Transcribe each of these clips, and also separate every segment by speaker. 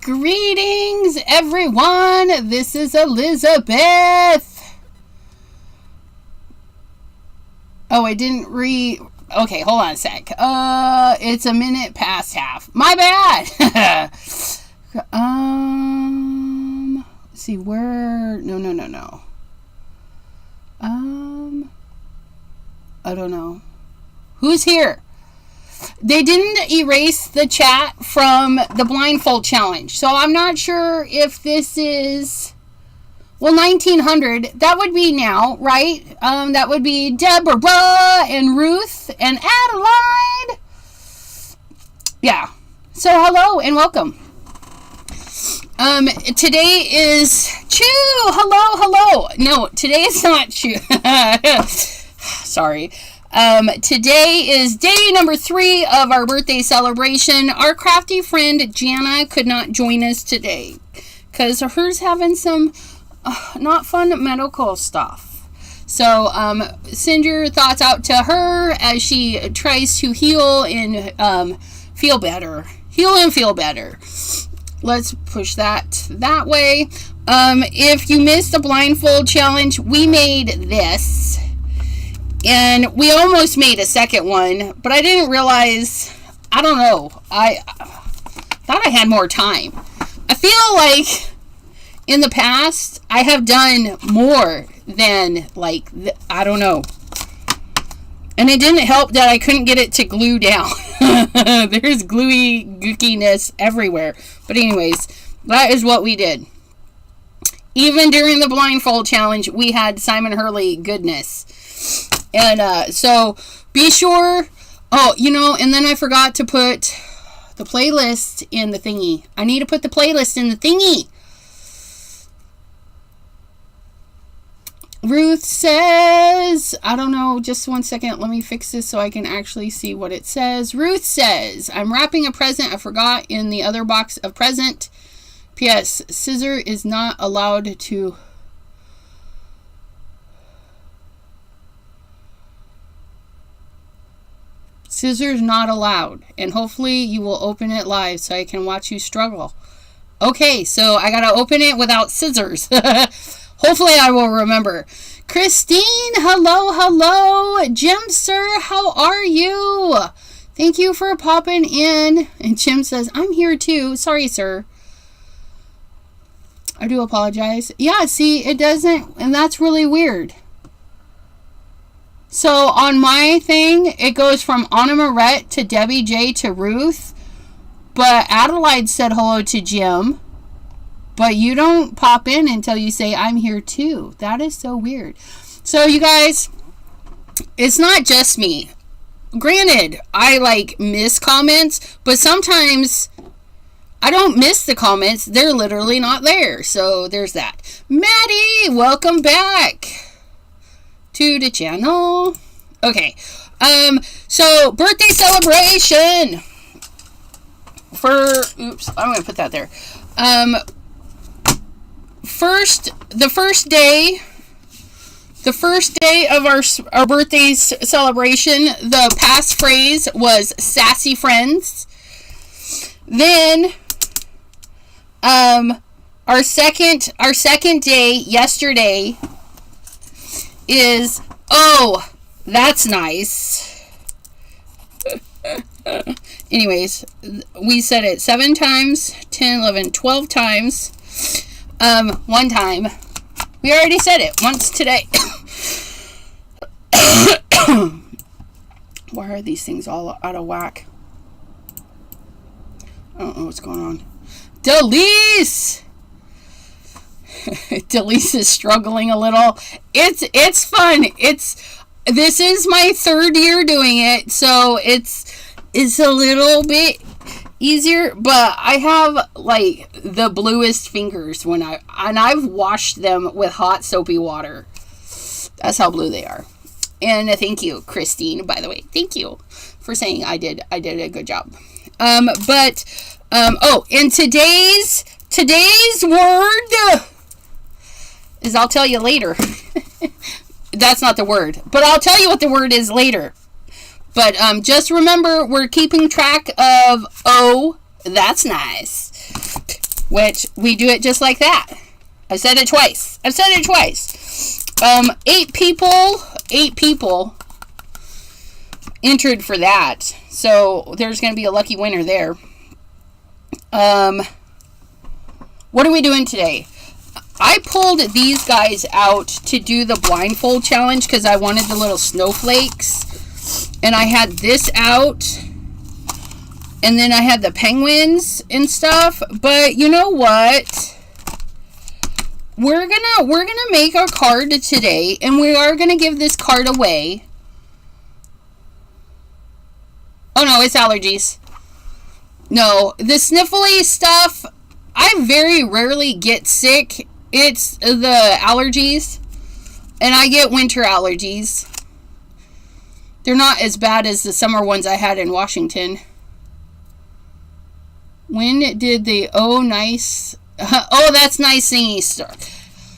Speaker 1: Greetings, everyone. This is Elizabeth. Oh, I didn't Okay, hold on a sec. It's a minute past half. My bad. Let's see where. No. I don't know. Who's here? They didn't erase the chat from the blindfold challenge. So I'm not sure if this is, well, 1900. That would be now, right? That would be Deborah and Ruth and Adelaide. Yeah. So hello and welcome. Today is Chew. Hello. No, today is not Chew. Sorry. Today is day number 3 of our birthday celebration. Our crafty friend Jana could not join us today because her's having some not fun medical stuff. So send your thoughts out to her as she tries to heal and feel better. Heal and feel better. Let's push that way. If you missed the blindfold challenge, we made this. And we almost made a second one, but I didn't realize, I don't know, I thought I had more time. I feel like in the past, I have done more than, like, I don't know. And it didn't help that I couldn't get it to glue down. There's gluey gookiness everywhere. But anyways, that is what we did. Even during the blindfold challenge, we had Simon Hurley goodness. And so be sure, and then I forgot to put the playlist in the thingy. I need to put the playlist in the thingy. Ruth says, I don't know, just one second. Let me fix this so I can actually see what it says. Ruth says, I'm wrapping a present I forgot in the other box of present. P.S. Scissor is not allowed to... Scissors not allowed. And hopefully you will open it live so I can watch you struggle. Okay, so I gotta open it without scissors. Hopefully I will remember. Christine, hello. Jim, sir, how are you? Thank you for popping in. And Jim says, I'm here too. Sorry, sir. I do apologize. Yeah, see, it doesn't, and that's really weird. So on my thing, it goes from Anna Moret to Debbie J to Ruth. But Adelaide said hello to Jim. But you don't pop in until you say, I'm here too. That is so weird. So you guys, it's not just me. Granted, I miss comments. But sometimes I don't miss the comments. They're literally not there. So there's that. Maddie, welcome back to the channel. Okay. So birthday celebration oops, I'm going to put that there. The first day of our birthday celebration, the past phrase was sassy friends. Then, our second day yesterday is, oh, that's nice. Anyways, we said it 7 times, 10, 11, 12 times. One time. We already said it once today. Why are these things all out of whack? I don't know what's going on. DALIS! DALIS is struggling a little. It's fun. This is my 3rd year doing it, so it's a little bit easier, but I have the bluest fingers and I've washed them with hot soapy water. That's how blue they are. And thank you, Christine, by the way. Thank you for saying I did a good job. And today's word is, I'll tell you later. That's not the word, but I'll tell you what the word is later. But just remember, we're keeping track of, oh, that's nice. which we do it just like that. I've said it twice. I've said it twice. 8 people entered for that. So there's going to be a lucky winner there. What are we doing today? I pulled these guys out to do the blindfold challenge because I wanted the little snowflakes. And I had this out. And then I had the penguins and stuff. But you know what? We're gonna make our card today, and we are gonna give this card away. Oh no, it's allergies. No, the sniffly stuff, I very rarely get sick. It's the allergies, and I get winter allergies. They're not as bad as the summer ones I had in Washington. When did the oh nice... oh, that's nice thingy start.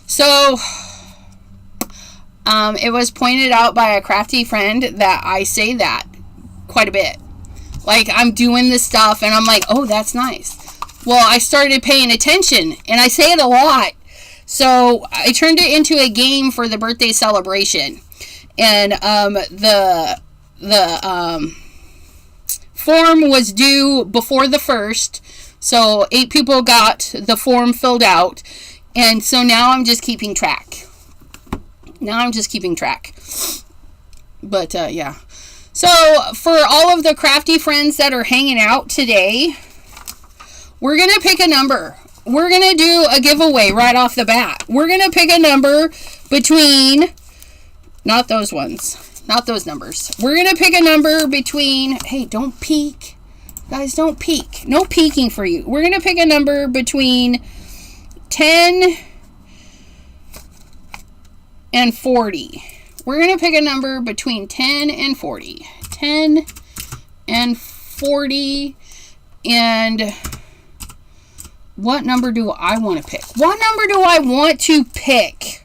Speaker 1: So, it was pointed out by a crafty friend that I say that quite a bit. Like, I'm doing this stuff, and I'm like, oh, that's nice. Well, I started paying attention, and I say it a lot. So, I turned it into a game for the birthday celebration. And, the form was due before the 1st. So 8 people got the form filled out. And so now I'm just keeping track. But yeah. So for all of the crafty friends that are hanging out today, we're going to pick a number. We're going to do a giveaway right off the bat. We're going to pick a number between, not those ones, not those numbers. We're going to pick a number between, hey, don't peek. Guys, don't peek. No peeking for you. We're going to pick a number between 10 and 40. We're going to pick a number between 10 and 40. 10 and 40. And what number do I want to pick? What number do I want to pick?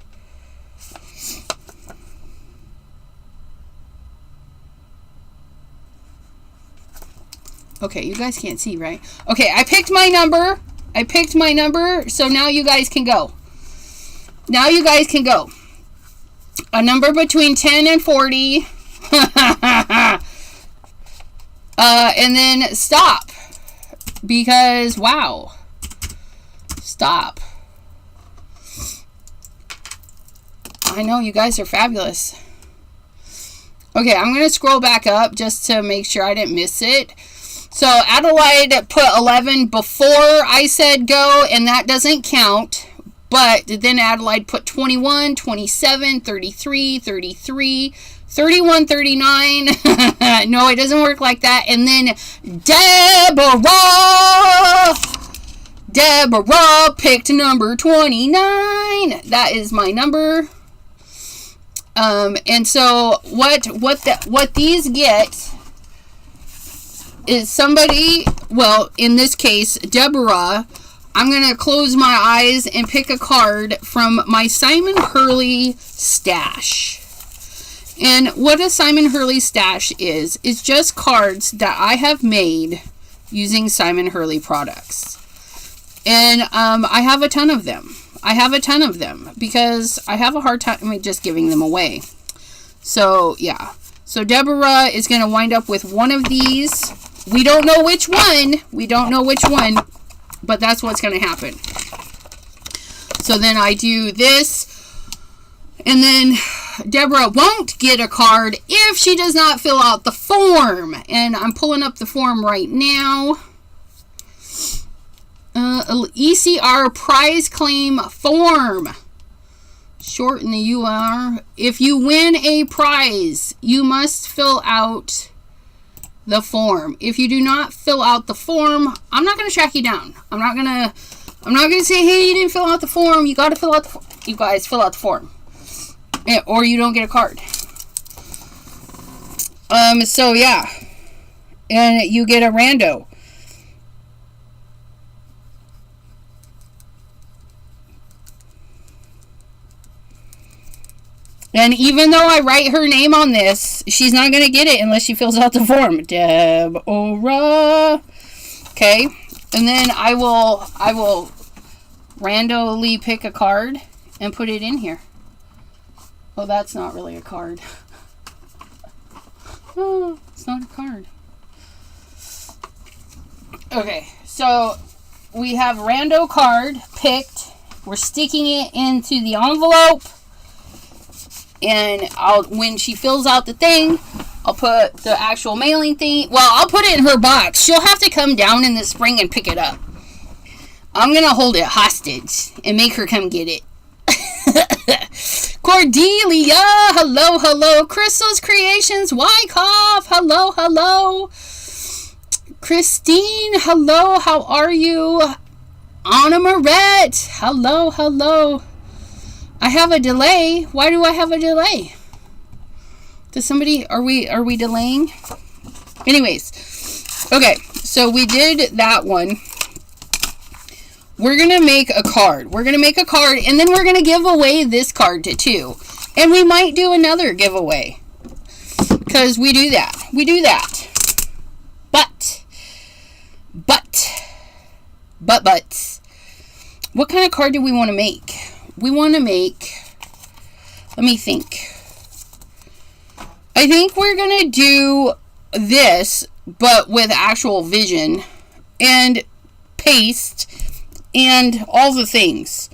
Speaker 1: Okay, you guys can't see, right? Okay, I picked my number. So now you guys can go. A number between 10 and 40. And then stop. Because, wow. Stop. I know, you guys are fabulous. Okay, I'm going to scroll back up just to make sure I didn't miss it. So Adelaide put 11 before I said go, and that doesn't count. But then Adelaide put 21, 27, 33, 33, 31, 39. No, it doesn't work like that. And then Deborah picked number 29. That is my number. And so what these get is somebody, well, in this case, Deborah. I'm going to close my eyes and pick a card from my Simon Hurley stash. And what a Simon Hurley stash is just cards that I have made using Simon Hurley products. And I have a ton of them. Because I have a hard time just giving them away. So, yeah. So, Deborah is going to wind up with one of these. We don't know which one. But that's what's going to happen. So then I do this. And then Deborah won't get a card if she does not fill out the form. And I'm pulling up the form right now. ECR prize claim form. Shorten the UR. If you win a prize, you must fill out the form. If you do not fill out the form, I'm not going to track you down. I'm not going to say, hey, you didn't fill out the form. You got to fill out the form. You guys fill out the form. Or you don't get a card. So yeah. And you get a rando. And even though I write her name on this, she's not going to get it unless she fills out the form. Deborah. Okay. And then I will randomly pick a card and put it in here. Oh, that's not really a card. Oh, it's not a card. Okay, so we have rando card picked. We're sticking it into the envelope. And when she fills out the thing, I'll put the actual mailing thing. Well, I'll put it in her box. She'll have to come down in the spring and pick it up. I'm going to hold it hostage and make her come get it. Cordelia, hello, hello. Crystal's Creations, Wyckoff, hello, hello. Christine, hello, how are you? Anna Moret, hello, hello. I have a delay. Why do I have a delay? Does somebody, are we delaying? Anyways, okay, so we did that one. We're going to make a card. We're going to make a card, and then we're going to give away this card too. And we might do another giveaway. Because we do that. We do that. But. What kind of card do we want to make? We want to make, let me think. I think we're going to do this, but with actual vision and paste and all the things.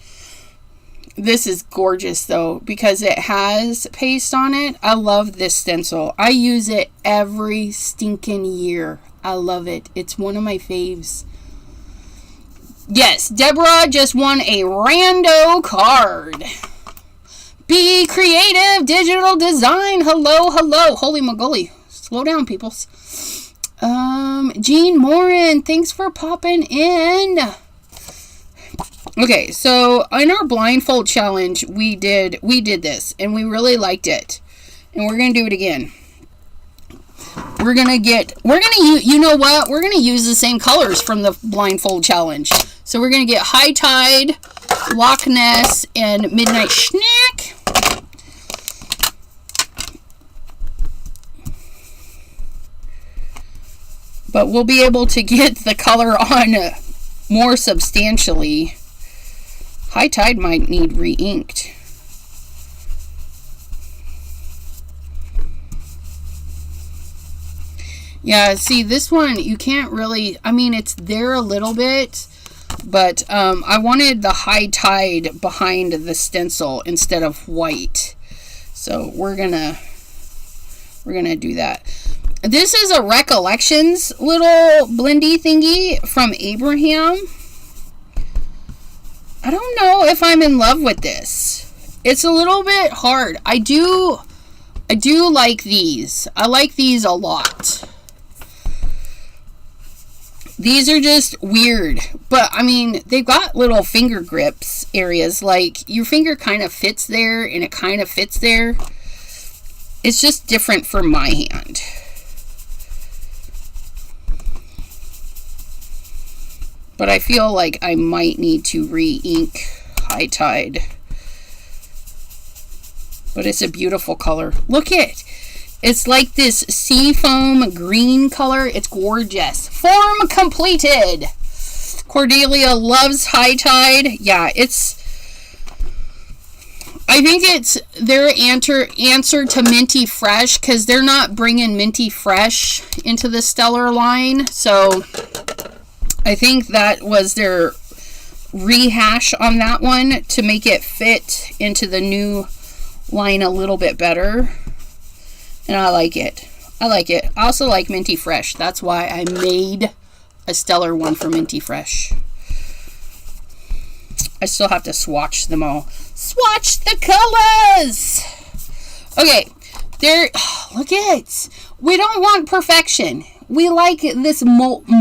Speaker 1: This is gorgeous though, because it has paste on it. I love this stencil. I use it every stinking year. I love it. It's one of my faves. Yes, Deborah just won a rando card. Be Creative Digital Design. Hello, hello. Holy moly. Slow down, peoples. Jean Morin, thanks for popping in. Okay, so in our blindfold challenge, we did this, and we really liked it. And we're going to do it again. We're going to use, you know what? We're going to use the same colors from the blindfold challenge. So we're going to get High Tide, Loch Ness, and Midnight Snack. But we'll be able to get the color on more substantially. High Tide might need re-inked. Yeah, see, this one, you can't really, I mean, it's there a little bit, but I wanted the High Tide behind the stencil instead of white. So we're gonna do that. This is a Recollections little blendy thingy from Abraham. I don't know if I'm in love with this. It's a little bit hard. I do like these. I like these a lot. These are just weird. But, I mean, they've got little finger grips areas. Like, your finger kind of fits there, and it kind of fits there. It's just different for my hand. But I feel like I might need to re-ink High Tide. But it's a beautiful color. Look at it. It's like this seafoam green color. It's gorgeous. Form completed. Cordelia loves High Tide. Yeah, I think it's their answer to Minty Fresh, because they're not bringing Minty Fresh into the Stellar line. So I think that was their rehash on that one to make it fit into the new line a little bit better. And I like it. I like it. I also like Minty Fresh. That's why I made a Stellar one for Minty Fresh. I still have to swatch them all. Swatch the colors! Okay. There. Look at it. We don't want perfection. We like this muddly.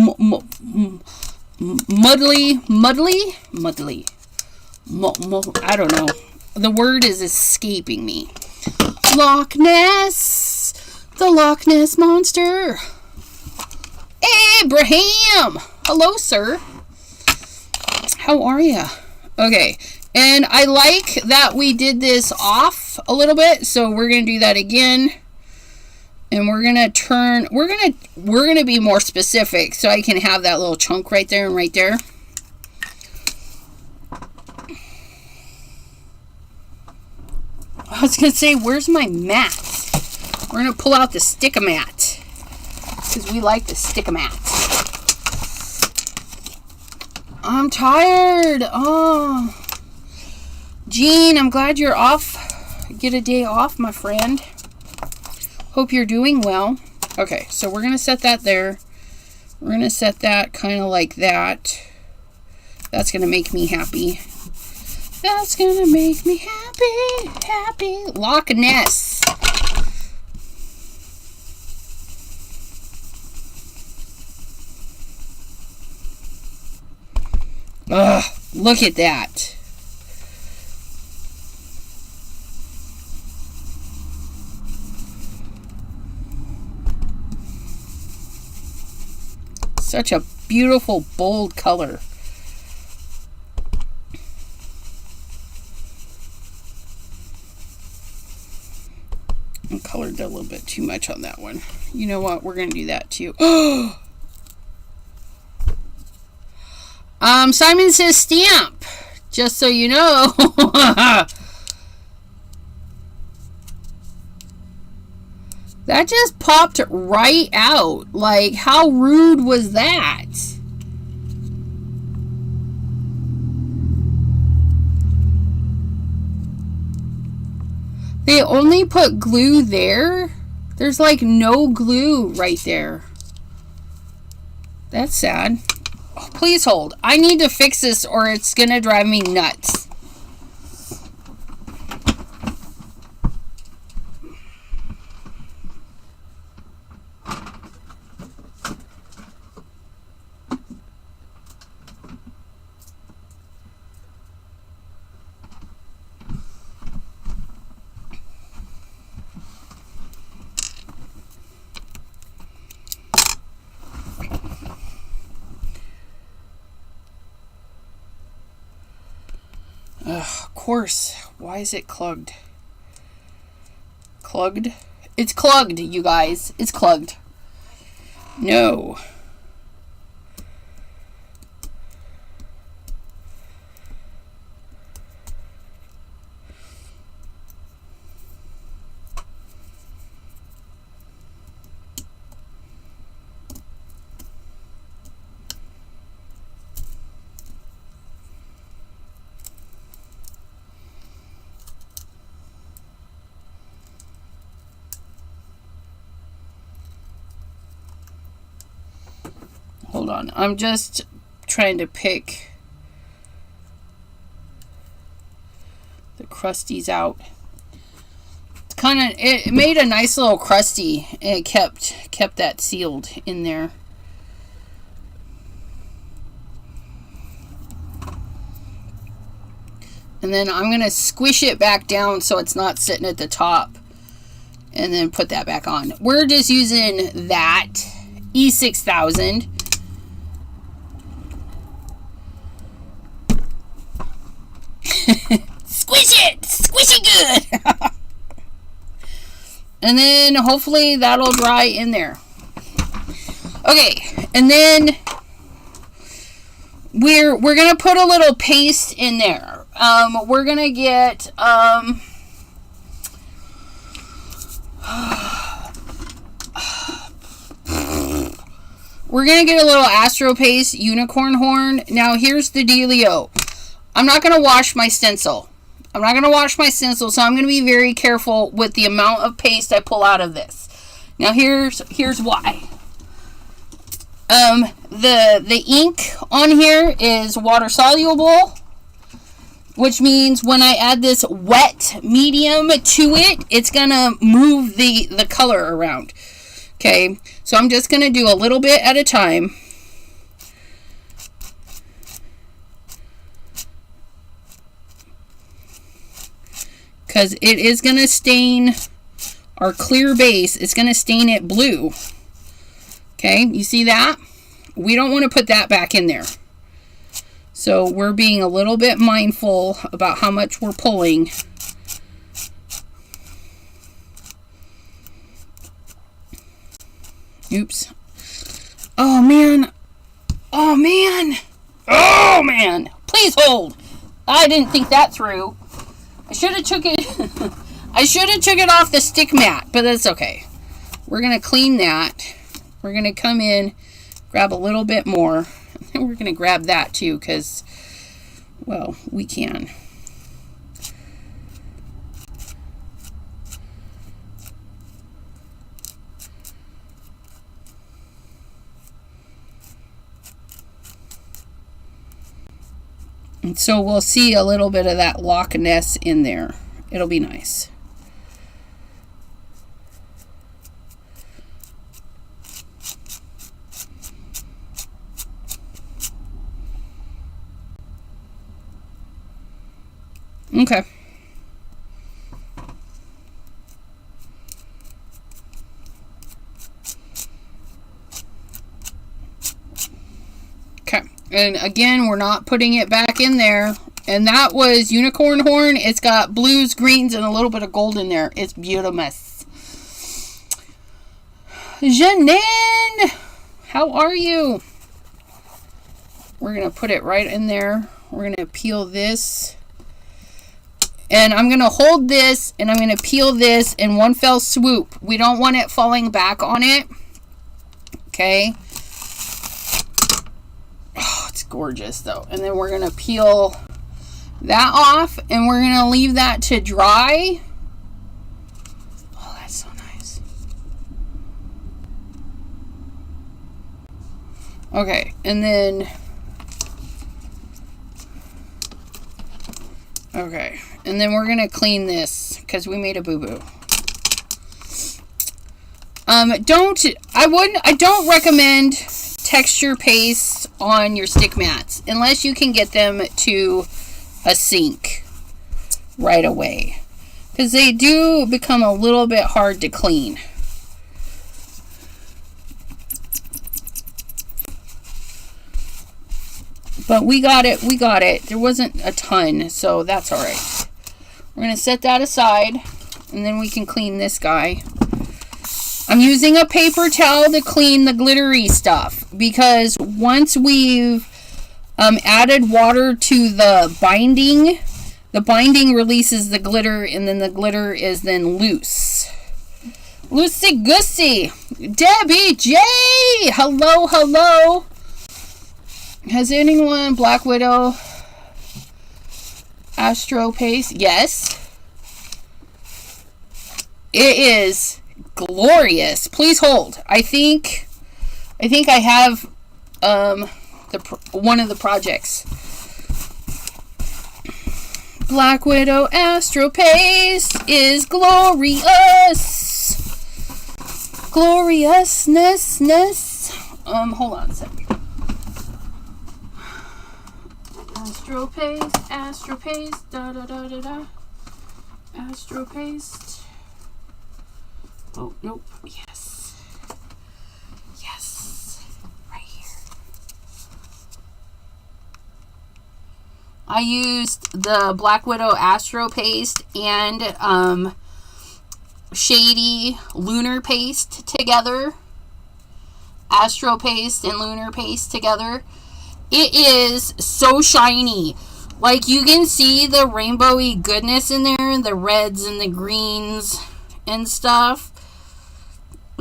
Speaker 1: I don't know. The word is escaping me. Loch Ness. The Loch Ness Monster. Abraham. Hello, sir. How are you? Okay. And I like that we did this off a little bit. So we're going to do that again. And we're gonna turn, we're gonna be more specific so I can have that little chunk right there and right there. I was gonna say, where's my mat? We're gonna pull out the stick-a-mat because we like the stick-a-mat. I'm tired. Oh, Jean, I'm glad you're off. Get a day off, my friend. Hope you're doing well. Okay, so we're gonna set that there. We're gonna set that kind of like that. That's gonna make me happy. That's gonna make me happy, happy. Loch Ness. Ugh, look at that. Such a beautiful, bold color. I colored a little bit too much on that one. You know what? We're going to do that too. Simon says stamp. Just so you know. That just popped right out. Like, how rude was that? They only put glue there? There's like no glue right there. That's sad. Oh, please hold. I need to fix this or it's gonna drive me nuts. Of course. Why is it clogged? Clogged? It's clogged, you guys. It's clogged. No. Hold on. I'm just trying to pick the crusties out. It's kind of, it made a nice little crusty and it kept that sealed in there. And then I'm going to squish it back down so it's not sitting at the top. And then put that back on. We're just using that E6000. Squish it good. And then hopefully that'll dry in there. Okay, and then we're gonna put a little paste in there. We're gonna get we're gonna get a little Astro Paste unicorn horn. Now here's the dealio. I'm not going to wash my stencil. I'm not going to wash my stencil, so I'm going to be very careful with the amount of paste I pull out of this. Now here's why. The ink on here is water soluble, which means when I add this wet medium to it, it's going to move the color around. Okay, so I'm just going to do a little bit at a time. Because it is going to stain our clear base. It's going to stain it blue. Okay, you see that? We don't want to put that back in there. So we're being a little bit mindful about how much we're pulling. Oops. Oh, man. Oh, man. Oh, man. Please hold. I didn't think that through. I should have took it. I should have took it off the stick mat, but that's okay. We're going to clean that. We're going to come in, grab a little bit more. And we're going to grab that too, because, well, we can. And so we'll see a little bit of that Loch Ness in there. It'll be nice. Okay. Okay. And again, we're not putting it back in there. And that was unicorn horn. It's got blues, greens, and a little bit of gold in there. It's beautiful. Janine, how are you? We're going to put it right in there. We're going to peel this. And I'm going to hold this, and I'm going to peel this in one fell swoop. We don't want it falling back on it. Okay. Oh, it's gorgeous, though. And then we're going to peel that off, and we're going to leave that to dry. Oh, that's so nice. Okay, and then... Okay, and then we're going to clean this because we made a boo-boo. I don't recommend texture paste on your stick mats unless you can get them to a sink right away, because they do become a little bit hard to clean. But we got it. There wasn't a ton, so that's all right. We're going to set that aside, and then we can clean this guy. I'm using a paper towel to clean the glittery stuff, because once we've added water to the binding releases the glitter, and then the glitter is then loose. Loosey-goosey. Debbie J! Hello, hello. Has anyone Black Widow Astro Paste? Yes. It is glorious. Please hold. I think I have one of the projects. Black Widow Astro Paste is glorious. Gloriousness. Hold on a second. Astro Paste, da da da da da. Astro Paste. Oh, nope. Yes. Yes. Right here. I used the Black Widow Astro Paste and Shady Lunar Paste together. Astro Paste and Lunar Paste together. It is so shiny. Like, you can see the rainbowy goodness in there, the reds and the greens and stuff,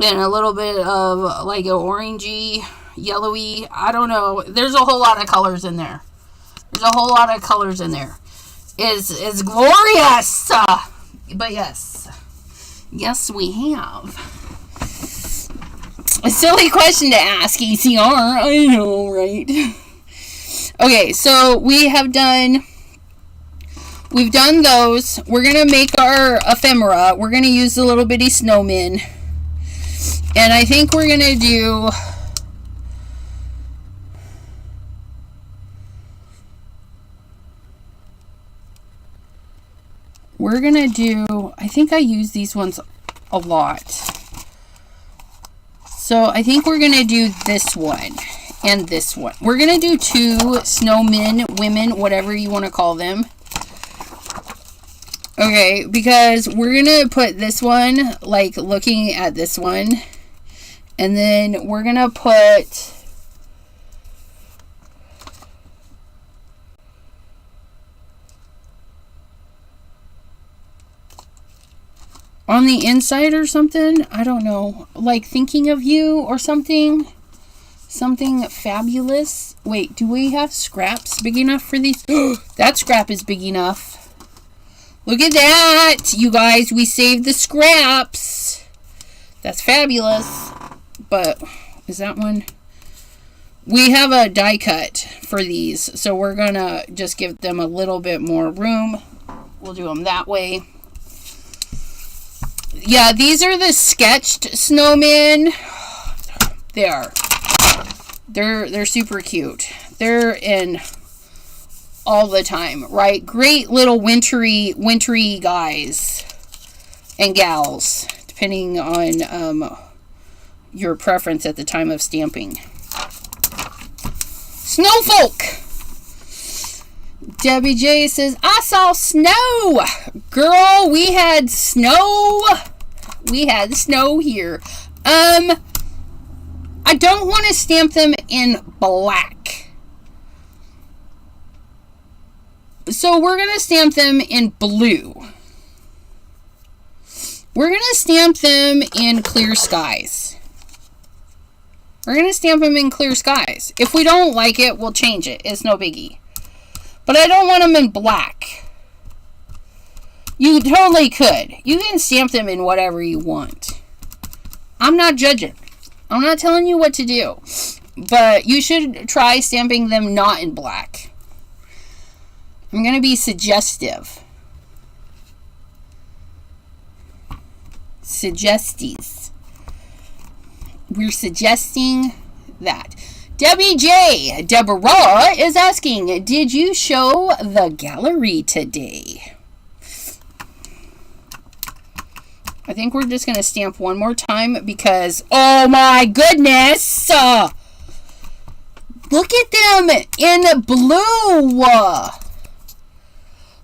Speaker 1: and a little bit of like an orangey, yellowy, I don't know. There's a whole lot of colors in there. It's glorious. But yes, we have. A silly question to ask, ECR. I know, right? Okay, so we've done those. We're going to make our ephemera. We're going to use the little bitty snowmen. And I think we're going to do... I think I use these ones a lot. So I think we're going to do this one. And this one. We're going to do two snowmen, women, whatever you want to call them. Okay, because we're going to put this one, like looking at this one, And then we're going to put on the inside or something. I don't know. Like thinking of you or something. Something fabulous. Wait, do we have scraps big enough for these? That scrap is big enough. Look at that, you guys. We saved the scraps. That's fabulous. But is that one? We have a die cut for these, so we're gonna just give them a little bit more room. We'll do them that way. Yeah, these are the sketched snowmen. They're super cute. They're in all the time, right? Great little wintry guys and gals, depending on your preference at the time of stamping. Snowfolk. Debbie J says, I saw snow. Girl, we had snow. We had snow here. I don't want to stamp them in black. So we're going to stamp them in blue. We're going to stamp them in clear skies. We're going to stamp them in clear skies. If we don't like it, we'll change it. It's no biggie. But I don't want them in black. You totally could. You can stamp them in whatever you want. I'm not judging. I'm not telling you what to do. But you should try stamping them not in black. I'm going to be suggestive. Suggesties. We're suggesting that. Debbie J. Deborah is asking, did you show the gallery today? I think we're just going to stamp one more time because, oh my goodness! Look at them in blue!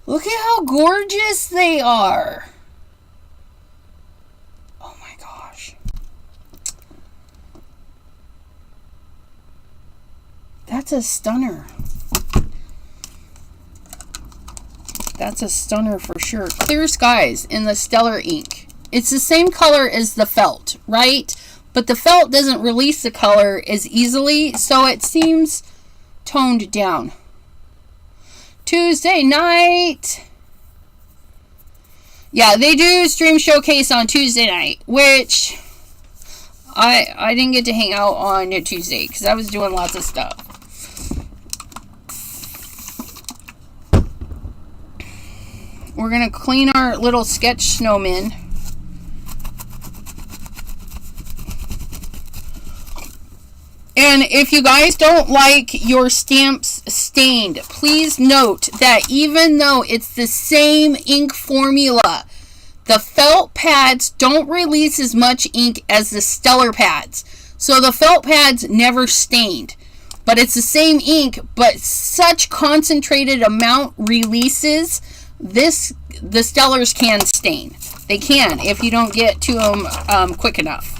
Speaker 1: Look at how gorgeous they are! Oh my gosh. That's a stunner. That's a stunner for sure. Clear skies in the stellar ink. It's the same color as the felt, right? But the felt doesn't release the color as easily, so it seems toned down. Tuesday night. Yeah, they do stream showcase on Tuesday night, which I didn't get to hang out on Tuesday because I was doing lots of stuff. We're going to clean our little sketch snowmen. And if you guys don't like your stamps stained, please note that even though it's the same ink formula, the felt pads don't release as much ink as the stellar pads. So the felt pads never stained. But it's the same ink, but such concentrated amount releases. The stellars can stain. They can if you don't get to them quick enough.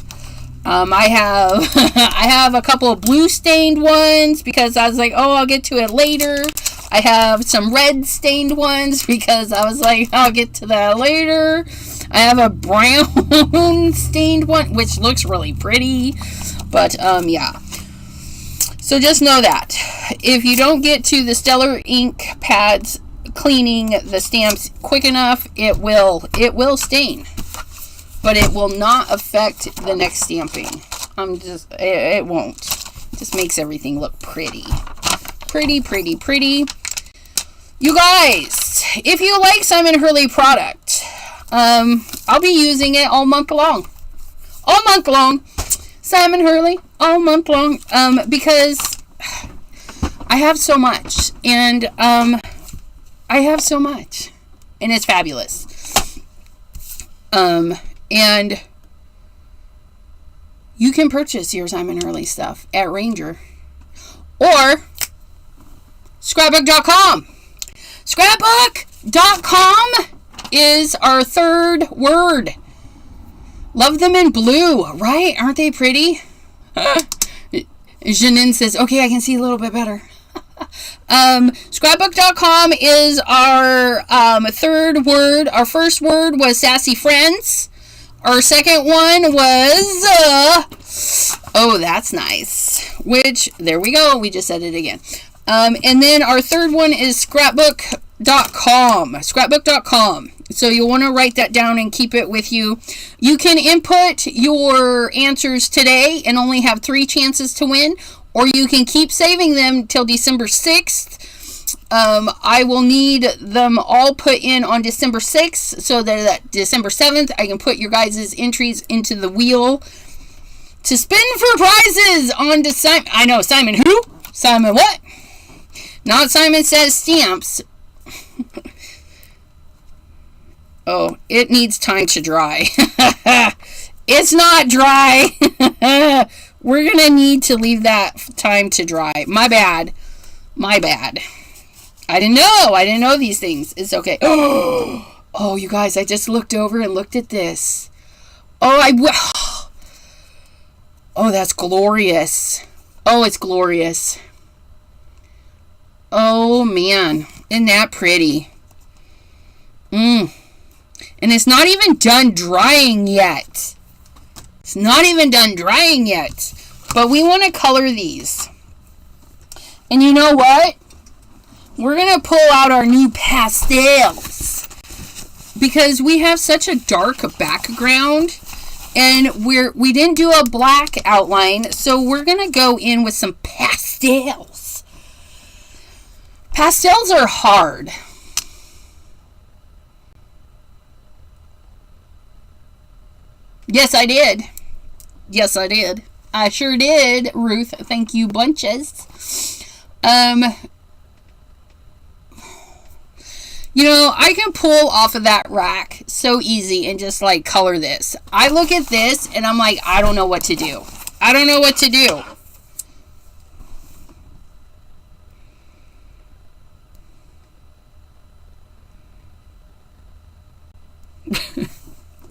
Speaker 1: I have I have a couple of blue stained ones because I was like, oh, I'll get to it later. I have some red stained ones because I was like, I'll get to that later. I have a brown stained one, which looks really pretty. But yeah. So just know that if you don't get to the stellar ink pads cleaning the stamps quick enough, it will stain. But it will not affect the next stamping. It won't. It just makes everything look pretty. Pretty. You guys, if you like Simon Hurley product, I'll be using it all month long. All month long. Simon Hurley, all month long. Because I have so much. And I have so much. And it's fabulous. And you can purchase your Simon Hurley stuff at Ranger or scrapbook.com. Scrapbook.com is our third word. Love them in blue, right? Aren't they pretty? Janine says, okay, I can see a little bit better. Scrapbook.com is our third word. Our first word was sassy friends. Our second one was, oh, that's nice. Which, there we go. We just said it again. And then our third one is scrapbook.com. Scrapbook.com. So you'll want to write that down and keep it with you. You can input your answers today and only have 3 chances to win, or you can keep saving them till December 6th. I will need them all put in on December 6th so that December 7th I can put your guys' entries into the wheel to spin for prizes on Simon. I know, Simon who? Simon what? Not Simon Says Stamps. Oh, it needs time to dry. It's not dry. We're going to need to leave that time to dry. My bad. My bad. I didn't know. I didn't know these things. It's okay. Oh, you guys, I just looked over and looked at this. Oh, oh, that's glorious. Oh, it's glorious. Oh, man. Isn't that pretty? And it's not even done drying yet. It's not even done drying yet. But we want to color these. And you know what? We're going to pull out our new pastels. Because we have such a dark background. And we didn't do a black outline. So we're going to go in with some pastels. Pastels are hard. Yes, I did. Yes, I did. I sure did, Ruth. Thank you, bunches. You know, I can pull off of that rack so easy and just, like, color this. I look at this, and I'm like, I don't know what to do. I don't know what to do.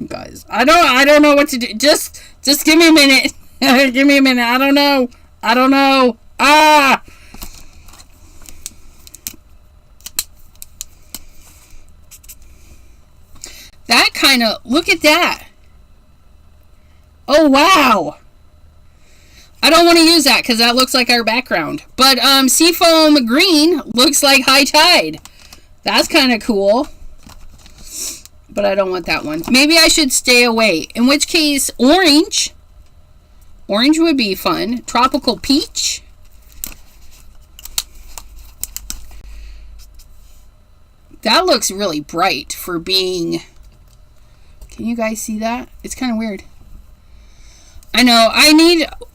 Speaker 1: Guys, I don't know what to do. Just give me a minute. Give me a minute. I don't know. Ah! That kind of, look at that. Oh, wow. I don't want to use that because that looks like our background. But Seafoam Green looks like High Tide. That's kind of cool. But I don't want that one. Maybe I should stay away. In which case, orange. Orange would be fun. Tropical peach. That looks really bright for being... Can you guys see that? It's kind of weird. I know.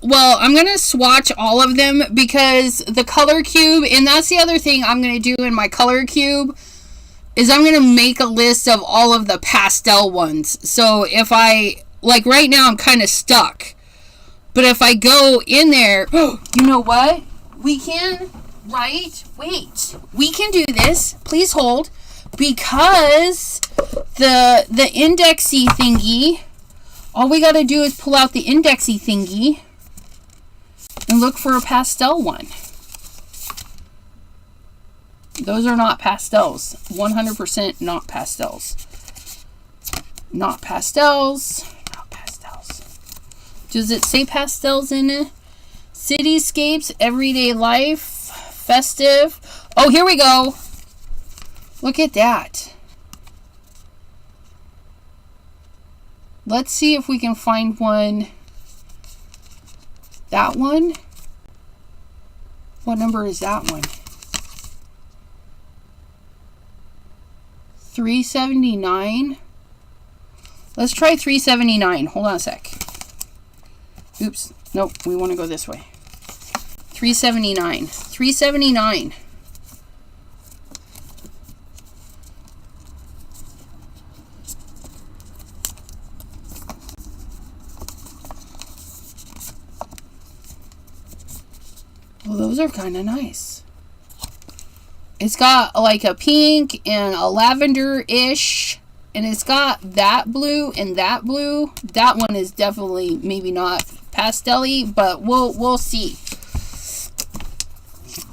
Speaker 1: Well, I'm going to swatch all of them because the color cube, and that's the other thing I'm going to do in my color cube, is I'm going to make a list of all of the pastel ones. So if like right now I'm kind of stuck. But if I go in there, you know what? We can, right? Wait. We can do this. Please hold. Because the indexy thingy, all we got to do is pull out the indexy thingy and look for a pastel one. Those are not pastels. 100% not pastels. Not pastels. Not pastels. Does it say pastels in it? Cityscapes, everyday life, festive. Oh, here we go. Look at that. Let's see if we can find one. That one? What number is that one? 379. Let's try 379. Hold on a sec. Oops. Nope. We want to go this way. 379. 379. Well, those are kind of nice. It's got like a pink and a lavender-ish And it's got that blue and that blue. That one is definitely maybe not pastel-y, but we'll see.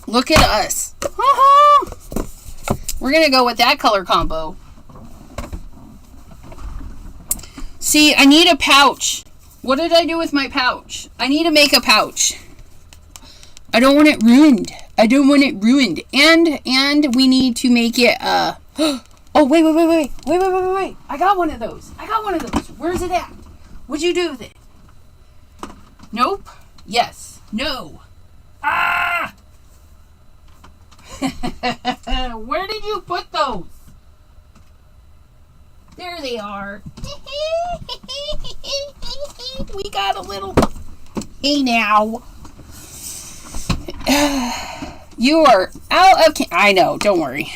Speaker 1: Look at us. We're going to go with that color combo. See, I need a pouch. What did I do with my pouch? I need to make a pouch. I don't want it ruined. I don't want it ruined. And we need to make it oh, wait. I got one of those. Where's it at? What'd you do with it? Nope. Yes. No. Ah! Where did you put those? There they are. We got a little... Hey now. You are out of... I know. Don't worry.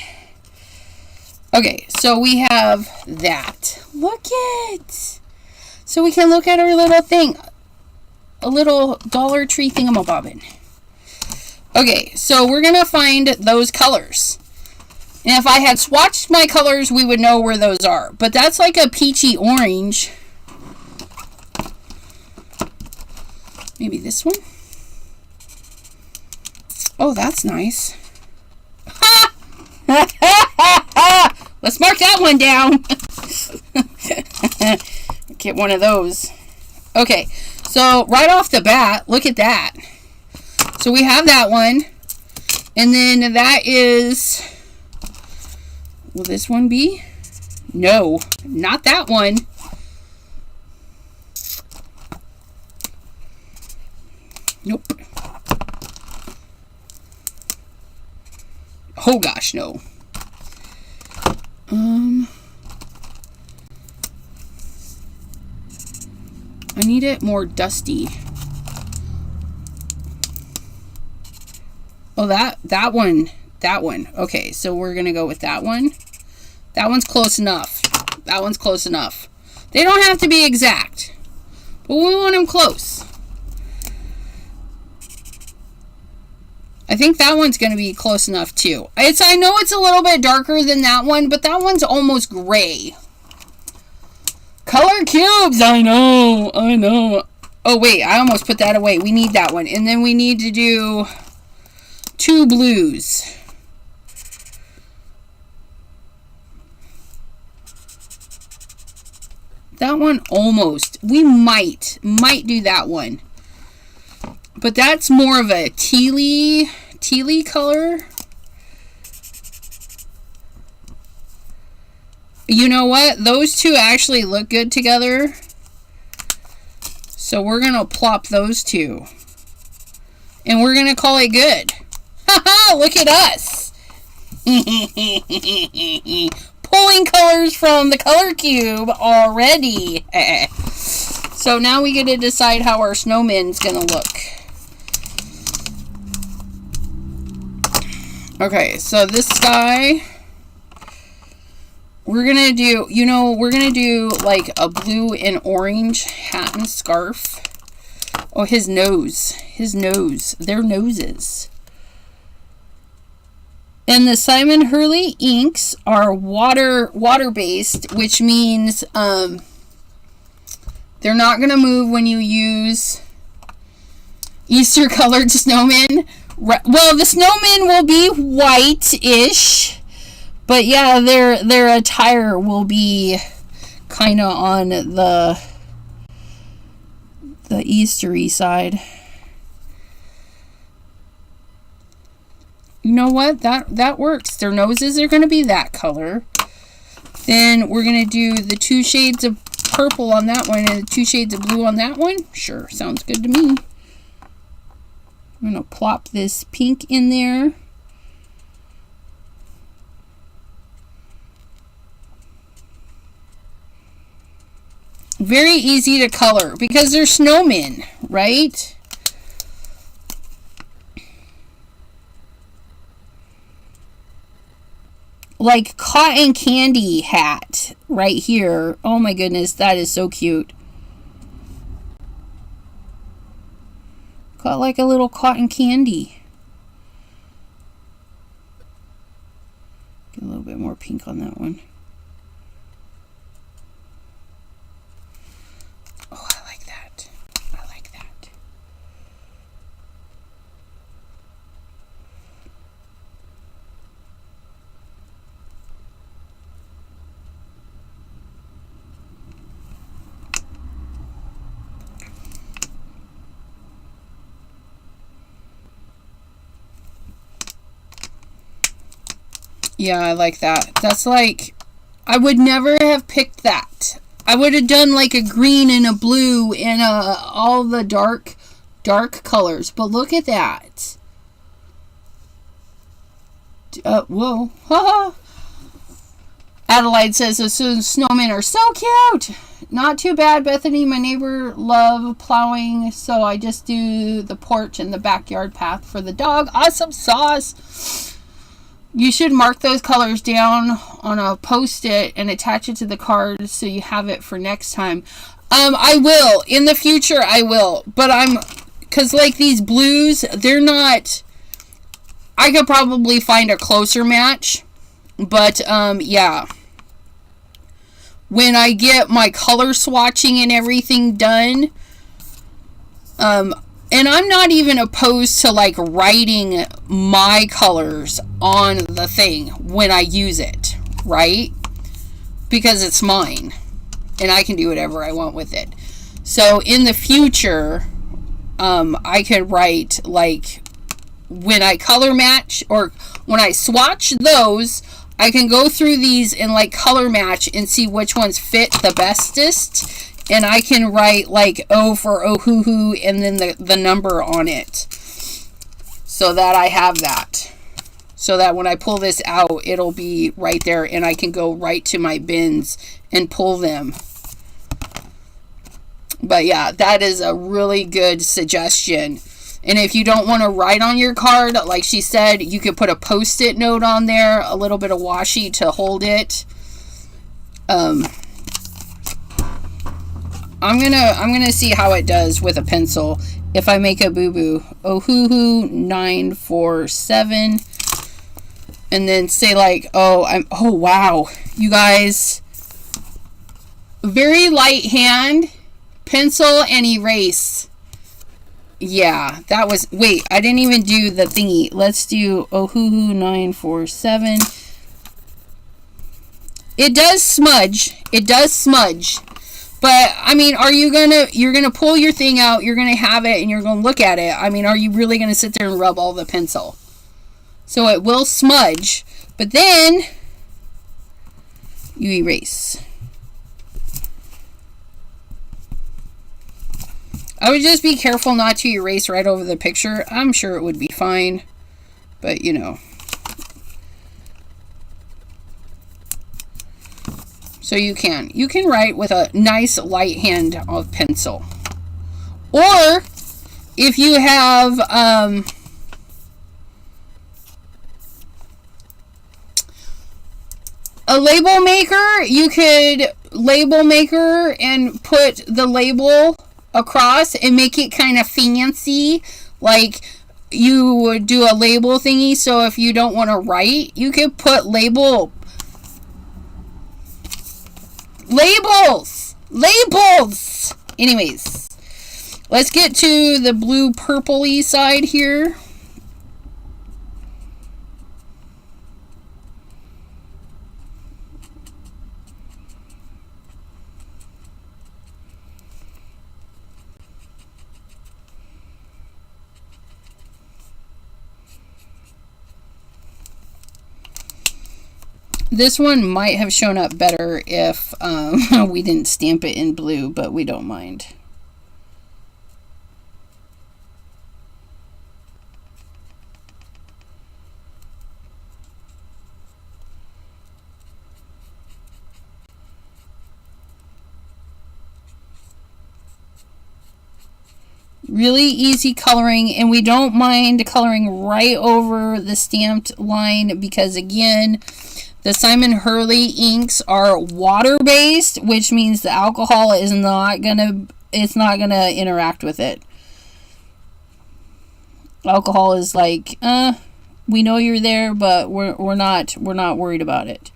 Speaker 1: Okay, so we have that. Look it. So we can look at our little thing. A little Dollar Tree thingamabobbin. Okay, so we're going to find those colors. And if I had swatched my colors, we would know where those are. But that's like a peachy orange. Maybe this one? Oh, that's nice. Let's mark that one down. Get one of those. Okay, so right off the bat, look at that. So we have that one. And then that is... Will this one be? No, not that one. Nope. Oh gosh, no. I need it more dusty. Oh, that one. Okay, so we're gonna go with that one. That one's close enough. They don't have to be exact, but we want them close. I think that one's going to be close enough too. I know it's a little bit darker than that one, but that one's almost gray. Color cubes! I know. Oh wait, I almost put that away. We need that one. And then we need to do 2 blues. That one almost. We might do that one. But that's more of a tealy color. You know what? Those two actually look good together. So we're going to plop those two. And we're going to call it good. Haha, look at us. Pulling colors from the color cube already. So now we get to decide how our snowman's going to look. Okay, so this guy, we're going to do, we're going to do like a blue and orange hat and scarf. Oh, his nose, their noses. And the Simon Hurley inks are water-based, which means they're not going to move when you use Easter colored snowmen. Well, the snowmen will be white-ish, but yeah, their attire will be kind of on the Eastery side. You know what? That works. Their noses are going to be that color. Then we're going to do the 2 shades of purple on that one and the 2 shades of blue on that one. Sure, sounds good to me. I'm going to plop this pink in there. Very easy to color because they're snowmen, right? Like cotton candy hat right here. Oh my goodness, that is so cute. Got like a little cotton candy. Get a little bit more pink on that one. Yeah, I like that. That's like, I would never have picked that. I would have done like a green and a blue and all the dark colors. But look at that. Whoa. Haha. Adelaide says the snowmen are so cute. Not too bad, Bethany. My neighbor love plowing, so I just do the porch and the backyard path for the dog. Awesome sauce. You should mark those colors down on a Post-it and attach it to the card so you have it for next time. I will. In the future, I will. But because like these blues, they're not, I could probably find a closer match. But, yeah. When I get my color swatching and everything done, and I'm not even opposed to like writing my colors on the thing when I use it, right? Because it's mine and I can do whatever I want with it. So in the future, I can write like when I color match or when I swatch those, I can go through these and like color match and see which ones fit the bestest. And I can write like O for Ohuhu and then the number on it. So that I have that. So that when I pull this out, it'll be right there and I can go right to my bins and pull them. But yeah, that is a really good suggestion. And if you don't want to write on your card, like she said, you could put a Post-it note on there, a little bit of washi to hold it. I'm gonna see how it does with a pencil if I make a boo-boo. Ohuhu 947. And then say like, oh wow, you guys. Very light hand, pencil and erase. Yeah, that was, wait, I didn't even do the thingy. Let's do Ohuhu 947. It does smudge. It does smudge. But, I mean, you're gonna pull your thing out, you're gonna have it, and you're gonna look at it. I mean, are you really gonna sit there and rub all the pencil? So it will smudge, but then you erase. I would just be careful not to erase right over the picture. I'm sure it would be fine, but you know. So you can write with a nice light hand of pencil. Or if you have a label maker, you could label maker and put the label across and make it kind of fancy, like you would do a label thingy. So if you don't want to write, you could put labels. Anyways, let's get to the blue purpley side here. This one might have shown up better if we didn't stamp it in blue, but we don't mind. Really easy coloring, and we don't mind coloring right over the stamped line because, again, the Simon Hurley inks are water-based, which means the alcohol is not gonna interact with it. Alcohol is like, we know you're there, but we're not worried about it.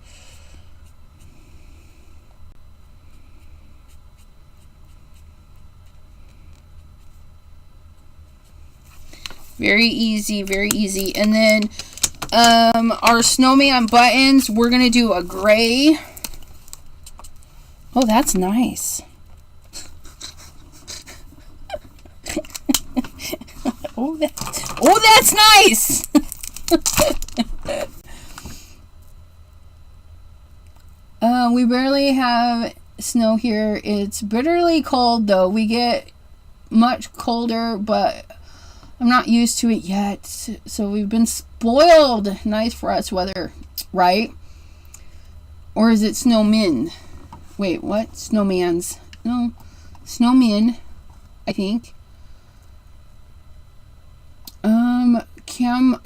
Speaker 1: Very easy, very easy. And then our snowman buttons, we're gonna do a gray. Oh, that's nice. oh, that's nice. We barely have snow here. It's bitterly cold though. We get much colder, but I'm not used to it yet. So we've been spoiled. Nice for us weather, right? Or is it snowmen? Wait, what? Snowmans. No, snowmen, I think.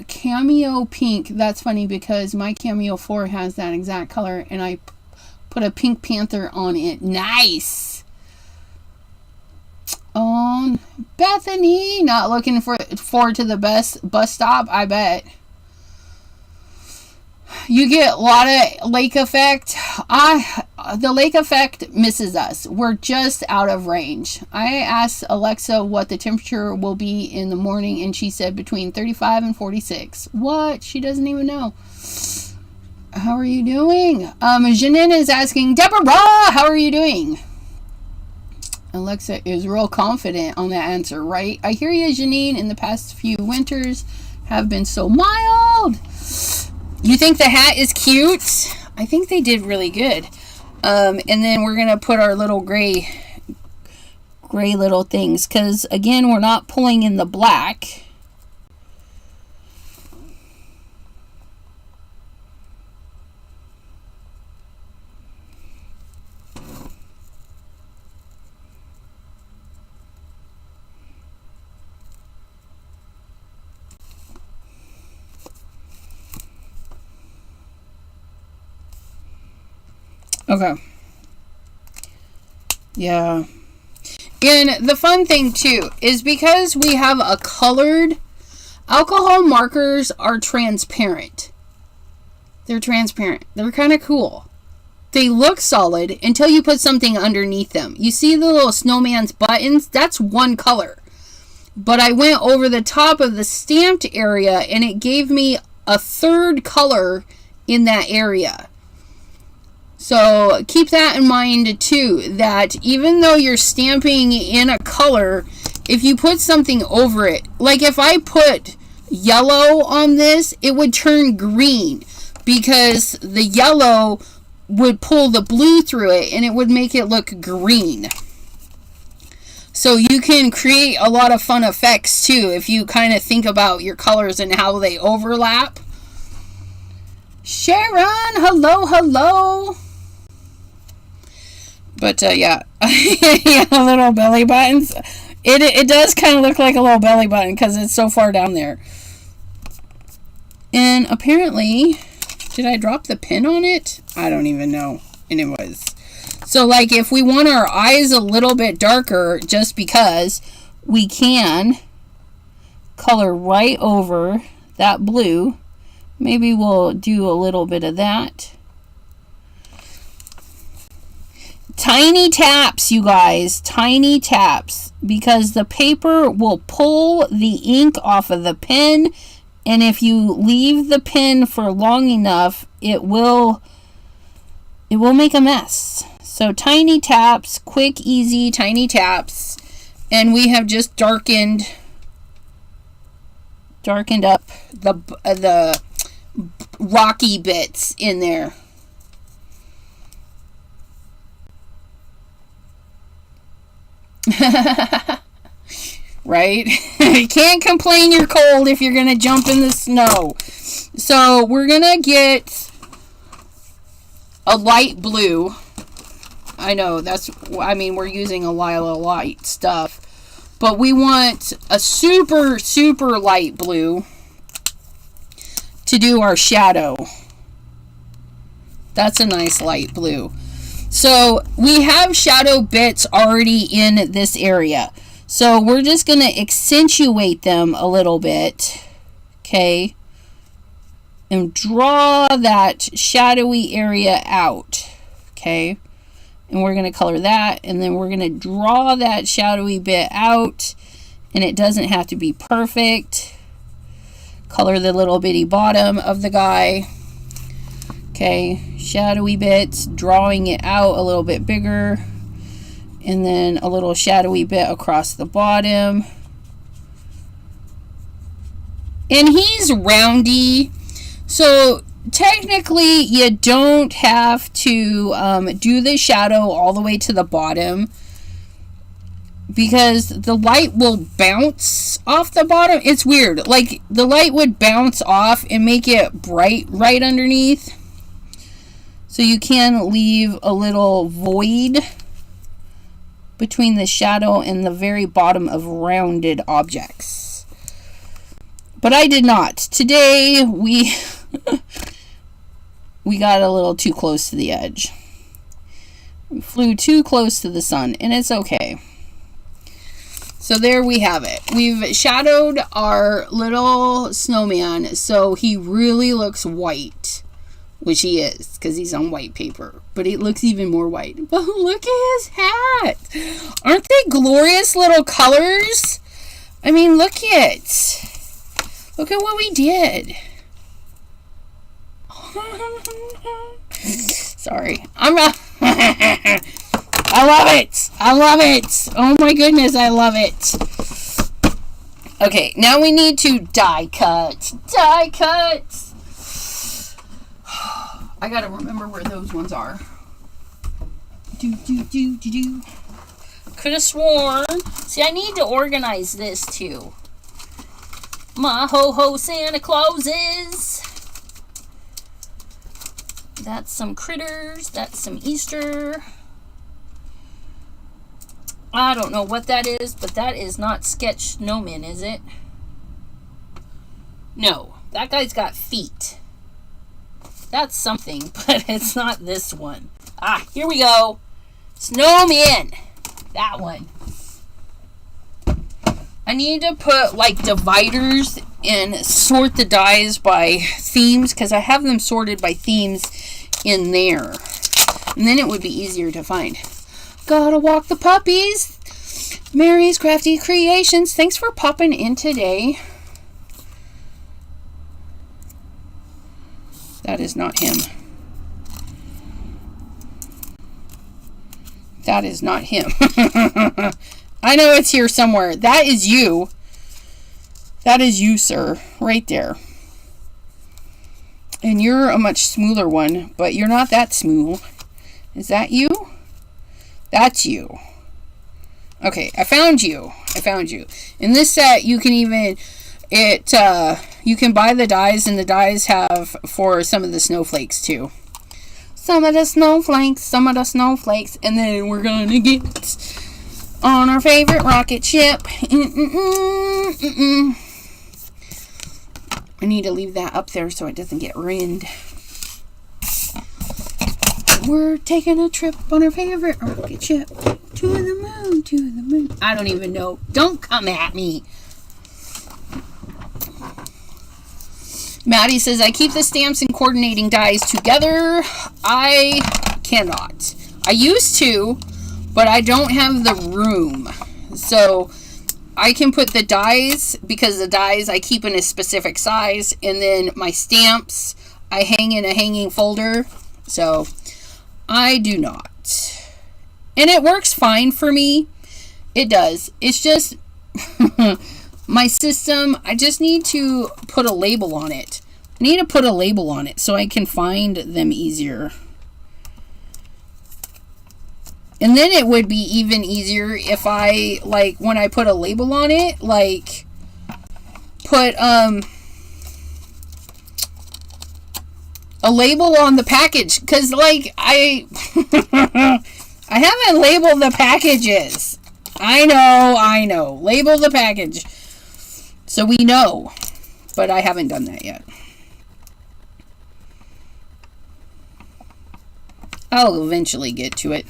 Speaker 1: Cameo pink. That's funny because my Cameo 4 has that exact color, and I put a Pink Panther on it. Nice. Bethany, not looking forward to the bus stop, I bet. You get a lot of lake effect. The lake effect misses us. We're just out of range. I asked Alexa what the temperature will be in the morning, and she said between 35 and 46. What? She doesn't even know. How are you doing? Janine is asking, Deborah, how are you doing? Alexa is real confident on that answer, right? I hear you, Janine. In the past few winters have been so mild. You think the hat is cute? I think they did really good. And then we're going to put our little gray little things. Because, again, we're not pulling in the black. Okay. Yeah. And the fun thing too is because we have a colored, alcohol markers are transparent. They're transparent. They're kind of cool. They look solid until you put something underneath them. You see the little snowman's buttons? That's one color. But I went over the top of the stamped area and it gave me a third color in that area. So keep that in mind too, that even though you're stamping in a color, if you put something over it, like if I put yellow on this, it would turn green because the yellow would pull the blue through it and it would make it look green. So you can create a lot of fun effects too if you kind of think about your colors and how they overlap. Sharon, hello. But yeah, yeah, little belly buttons. It does kind of look like a little belly button because it's so far down there. And apparently, did I drop the pin on it? I don't even know. And it was. So like if we want our eyes a little bit darker, just because, we can color right over that blue. Maybe we'll do a little bit of that. Tiny taps, you guys, tiny taps, because the paper will pull the ink off of the pen, and if you leave the pen for long enough, it will make a mess. So tiny taps, quick, easy, tiny taps, and we have just darkened up the rocky bits in there. Right? You can't complain you're cold if you're gonna jump in the snow. So we're gonna get a light blue. I know we're using a Lila light stuff, but we want a super light blue to do our shadow. That's a nice light blue. So we have shadow bits already in this area. So we're just going to accentuate them a little bit. Okay. And draw that shadowy area out. Okay. And we're going to color that. And then we're going to draw that shadowy bit out. And it doesn't have to be perfect. Color the little bitty bottom of the guy. Okay, shadowy bits, drawing it out a little bit bigger, and then a little shadowy bit across the bottom. And he's roundy, so technically, you don't have to do the shadow all the way to the bottom, because the light will bounce off the bottom. It's weird. Like, the light would bounce off and make it bright right underneath. So you can leave a little void between the shadow and the very bottom of rounded objects. But I did not. Today, we got a little too close to the edge. We flew too close to the sun, and it's okay. So there we have it. We've shadowed our little snowman so he really looks white, which he is because he's on white paper, but it looks even more white. But look at his hat. Aren't they glorious little colors? I mean, look at what we did. Sorry. I love it. I love it. Oh my goodness, I love it. Okay, now we need to die cut. Die cut. I gotta remember where those ones are. Could have sworn. See, I need to organize this too. My ho-ho Santa Clauses. That's some critters. That's some Easter. I don't know what that is, but that is not sketch snowman, is it? No, that guy's got feet. That's something, but it's not this one. Ah, here we go. Snowman. That one. I need to put like dividers and sort the dies by themes, because I have them sorted by themes in there. And then it would be easier to find. Gotta walk the puppies. Mary's Crafty Creations. Thanks for popping in today. That is not him. That is not him. I know it's here somewhere. That is you. That is you, sir. Right there. And you're a much smoother one, but you're not that smooth. Is that you? That's you. Okay, I found you. I found you. In this set, you can even, you can buy the dies, and the dies have for some of the snowflakes too. Some of the snowflakes, and then we're gonna get on our favorite rocket ship. I need to leave that up there so it doesn't get ruined. We're taking a trip on our favorite rocket ship. To the moon, to the moon. I don't even know. Don't come at me. Maddie says, I keep the stamps and coordinating dies together. I cannot. I used to, but I don't have the room. So I can put the dies, because the dies I keep in a specific size, and then my stamps I hang in a hanging folder. So I do not. And it works fine for me. It does. It's just my system, I just need to put a label on it. I need to put a label on it so I can find them easier. And then it would be even easier if I, like, when I put a label on it, like, put, a label on the package. Because, like, I haven't labeled the packages. I know. Label the package. So we know. But I haven't done that yet. I'll eventually get to it.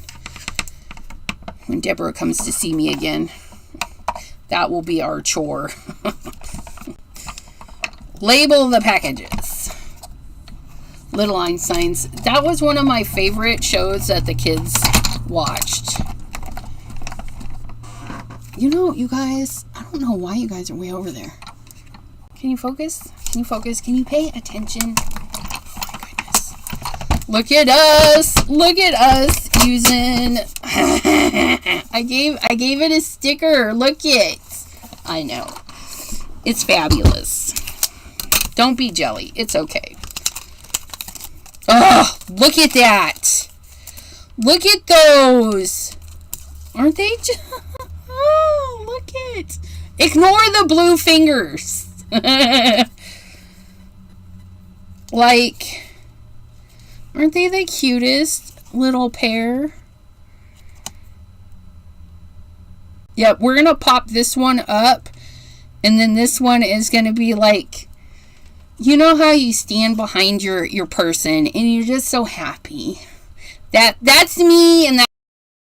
Speaker 1: When Deborah comes to see me again. That will be our chore. Label the packages. Little Einsteins. That was one of my favorite shows that the kids watched. You know, you guys, I don't know why you guys are way over there. Can you focus? Can you focus? Can you pay attention? Oh my goodness. Look at us. Look at us using I gave it a sticker. Look it. I know. It's fabulous. Don't be jelly. It's okay. Look at that. Look at those. Aren't they just... Oh, look at... Ignore the blue fingers. Like, aren't they the cutest little pair? Yep, we're going to pop this one up. And then this one is going to be like, you know how you stand behind your person and you're just so happy. That's me and that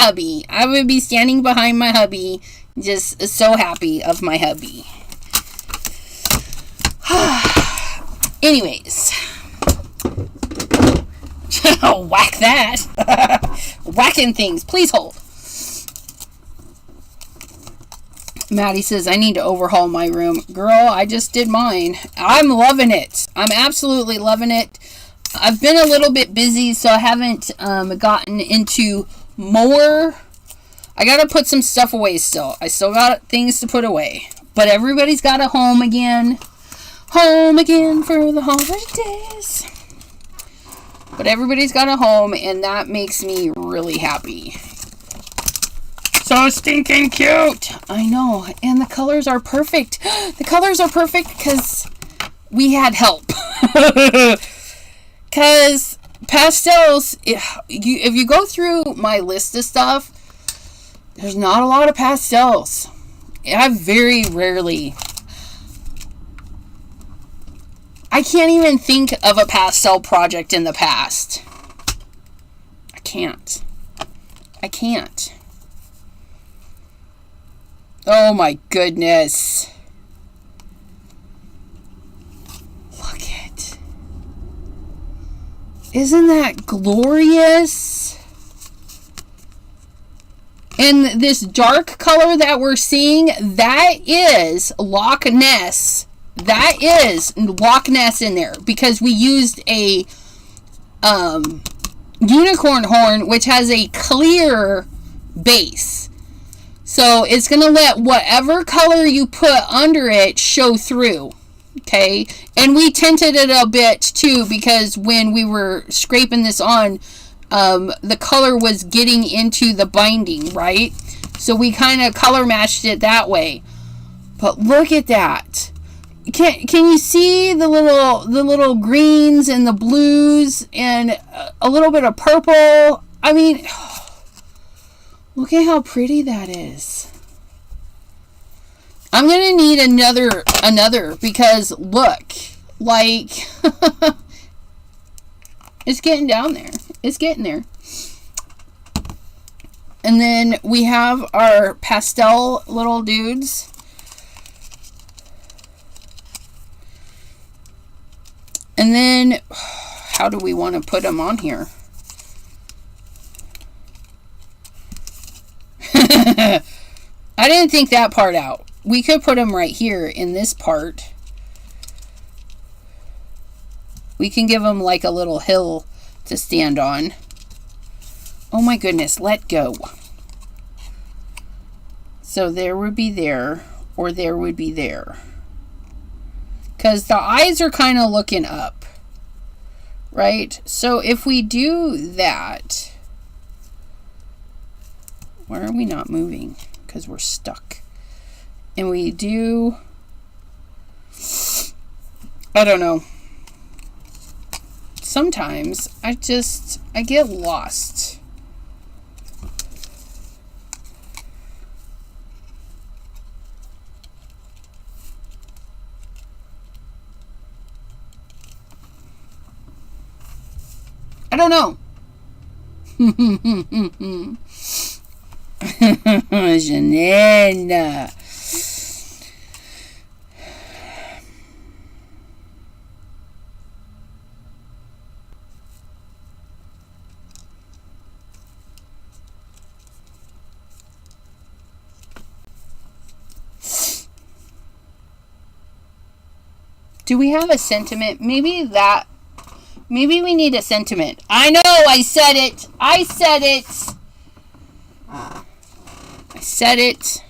Speaker 1: hubby. I would be standing behind my hubby, just so happy of my hubby. Anyways. Whack that. Whacking things. Please hold. Maddie says, I need to overhaul my room. Girl, I just did mine. I'm loving it. I'm absolutely loving it. I've been a little bit busy, so I haven't gotten into more. I got to put some stuff away still. I still got things to put away. But everybody's got a home again. Home again for the holidays. But everybody's got a home, and that makes me really happy. So stinking cute. I know. And the colors are perfect. The colors are perfect because we had help. Because pastels, if you go through my list of stuff, there's not a lot of pastels. I very rarely... I can't even think of a pastel project in the past. I can't. I can't. Oh my goodness. Look it. Isn't that glorious? And this dark color that we're seeing, that is Loch Ness. That is Loch Ness in there because we used a unicorn horn which has a clear base. So it's going to let whatever color you put under it show through. Okay? And we tinted it a bit too because when we were scraping this on, the color was getting into the binding, right? So we kind of color matched it that way. But look at that. Can you see the little greens and the blues and a little bit of purple? I mean, look at how pretty that is. I'm going to need another because look, like it's getting down there. It's getting there. And then we have our pastel little dudes. And then, how do we want to put them on here? I didn't think that part out. We could put them right here in this part. We can give them like a little hill to stand on. Oh my goodness, let go. So there would be there, or there would be there. Because the eyes are kind of looking up, right? So if we do that, why are we not moving? Because we're stuck. And we do, I don't know. Sometimes I get lost. I don't know. Janana. Do we have a sentiment? Maybe we need a sentiment. I know, I said it. I said it. I said it.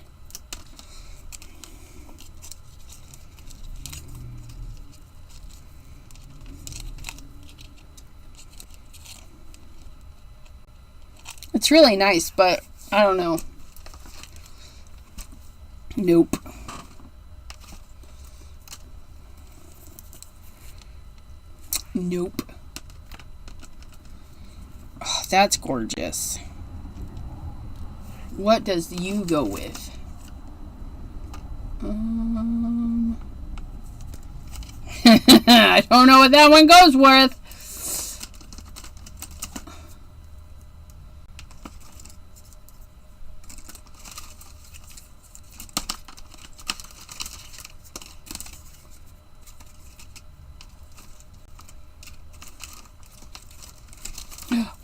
Speaker 1: It's really nice, but I don't know. Nope. Nope. Oh, that's gorgeous. What does you go with? I don't know what that one goes with.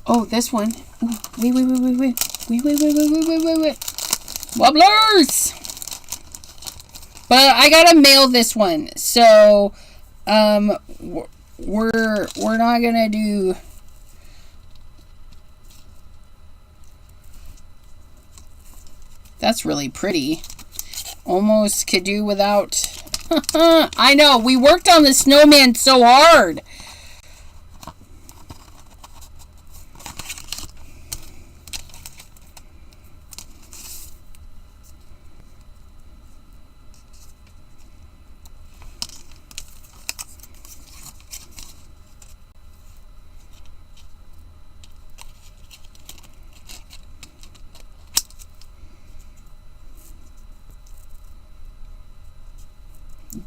Speaker 1: Oh, this one. Ooh, wait. Wait. Wobblers! But I gotta mail this one. So, we're not gonna do... That's really pretty. Almost could do without... I know, we worked on the snowman so hard.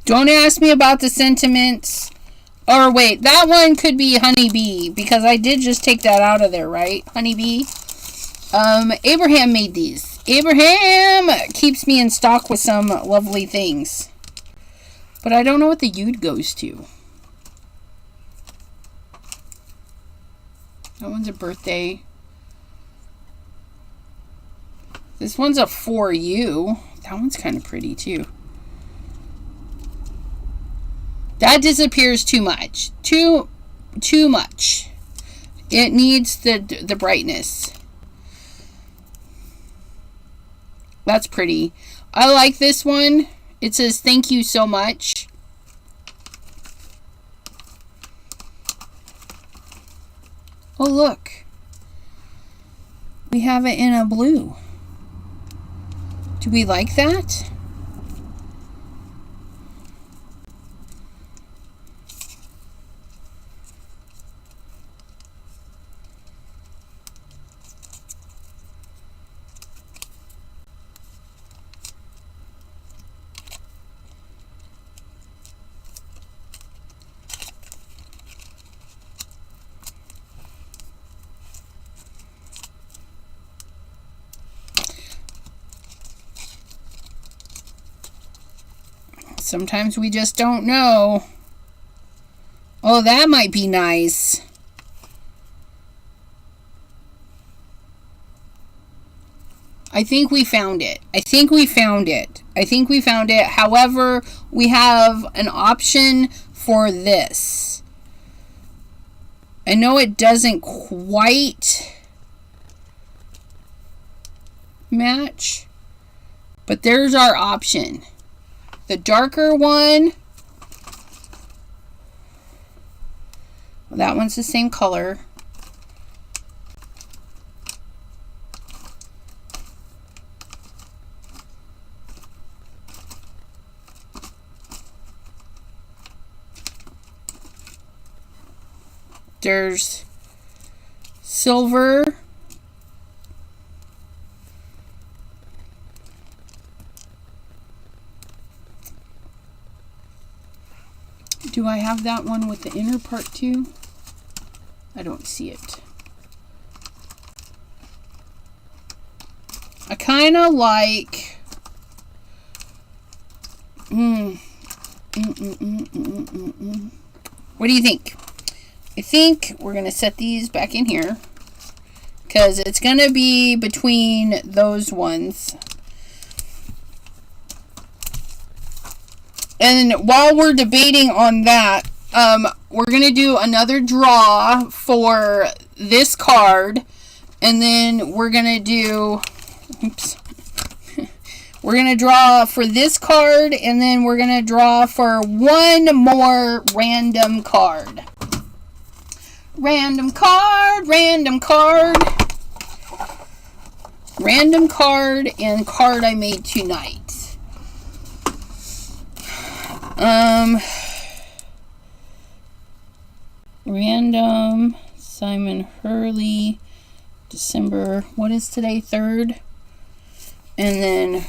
Speaker 1: Don't ask me about the sentiments. Or wait, that one could be honeybee, because I did just take that out of there, right? Honeybee. Abraham made these. Abraham keeps me in stock with some lovely things. But I don't know what the Yude goes to. That one's a birthday. This one's a for you. That one's kind of pretty too. That disappears too much. Too much. It needs the brightness. That's pretty. I like this one. It says thank you so much. Oh, look. We have it in a blue. Do we like that? Sometimes we just don't know. Oh, that might be nice. I think we found it. I think we found it. However, we have an option for this. I know it doesn't quite match, but there's our option. The darker one, well, that one's the same color. There's silver. Do I have that one with the inner part too? I don't see it. I kind of like... What do you think? I think we're going to set these back in here, because it's going to be between those ones. And while we're debating on that, we're going to do another draw for this card. And then we're going to do... Oops. We're going to draw for this card. And then we're going to draw for one more random card. Random card. random card and card I made tonight. Random, Simon Hurley, December, what is today, 3rd? And then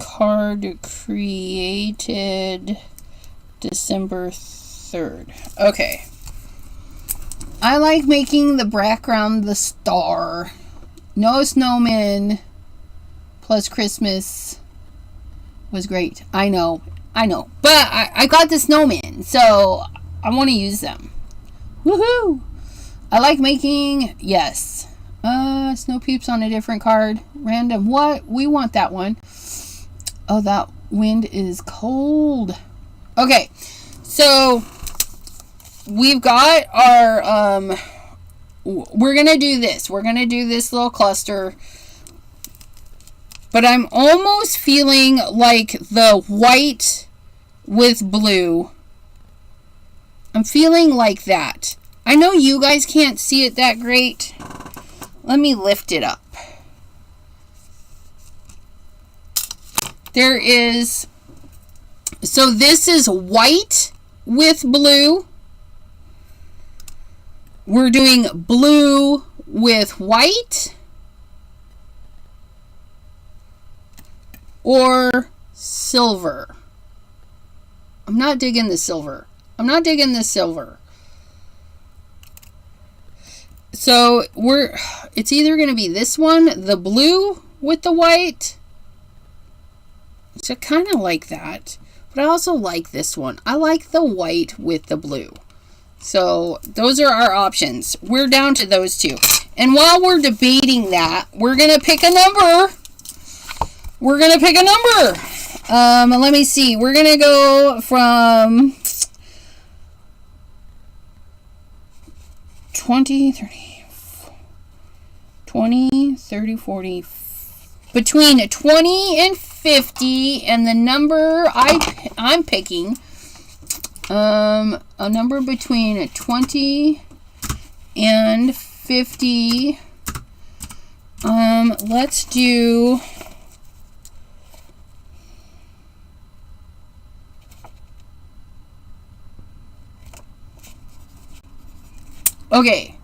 Speaker 1: card created December 3rd. Okay. I like making the background the star. No snowmen plus Christmas was great. I know. But I got the snowmen, so I want to use them. Woohoo! I like making, yes. Snow peeps on a different card. Random. What? We want that one. Oh, that wind is cold. Okay. So, we've got our, we're going to do this. We're going to do this little cluster. But I'm almost feeling like the white with blue. I'm feeling like that. I know you guys can't see it that great. Let me lift it up. There is, so this is white with blue. We're doing blue with white. Or silver. I'm not digging the silver. So it's either going to be this one, the blue with the white. So I kind of like that. But I also like this one. I like the white with the blue. So those are our options. We're down to those two. And while we're debating that, we're going to pick a number. Let me see. We're going to go from 20, 30, 40. Between 20 and 50. And the number I'm picking, a number between 20 and 50. Let's do... Okay,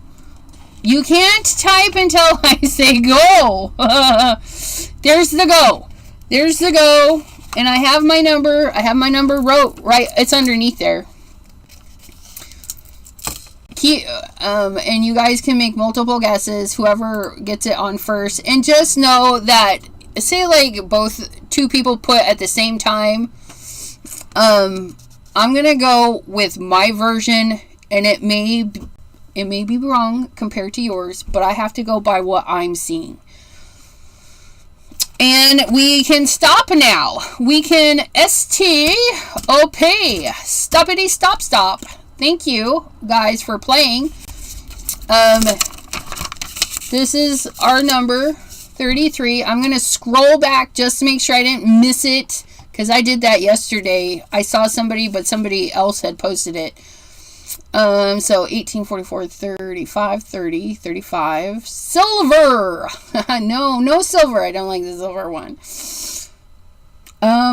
Speaker 1: you can't type until I say go. There's the go. And I have my number. Wrote right. It's underneath there. And you guys can make multiple guesses. Whoever gets it on first. And just know that, say like two people put at the same time. I'm going to go with my version. And it may be wrong compared to yours, but I have to go by what I'm seeing. And we can stop now. We can stop. Stoppity stop. Thank you guys for playing. This is our number 33. I'm going to scroll back just to make sure I didn't miss it, because I did that yesterday. I saw somebody, but somebody else had posted it. So 18, 44, 35, 30, 35. Silver! No silver. I don't like the silver one.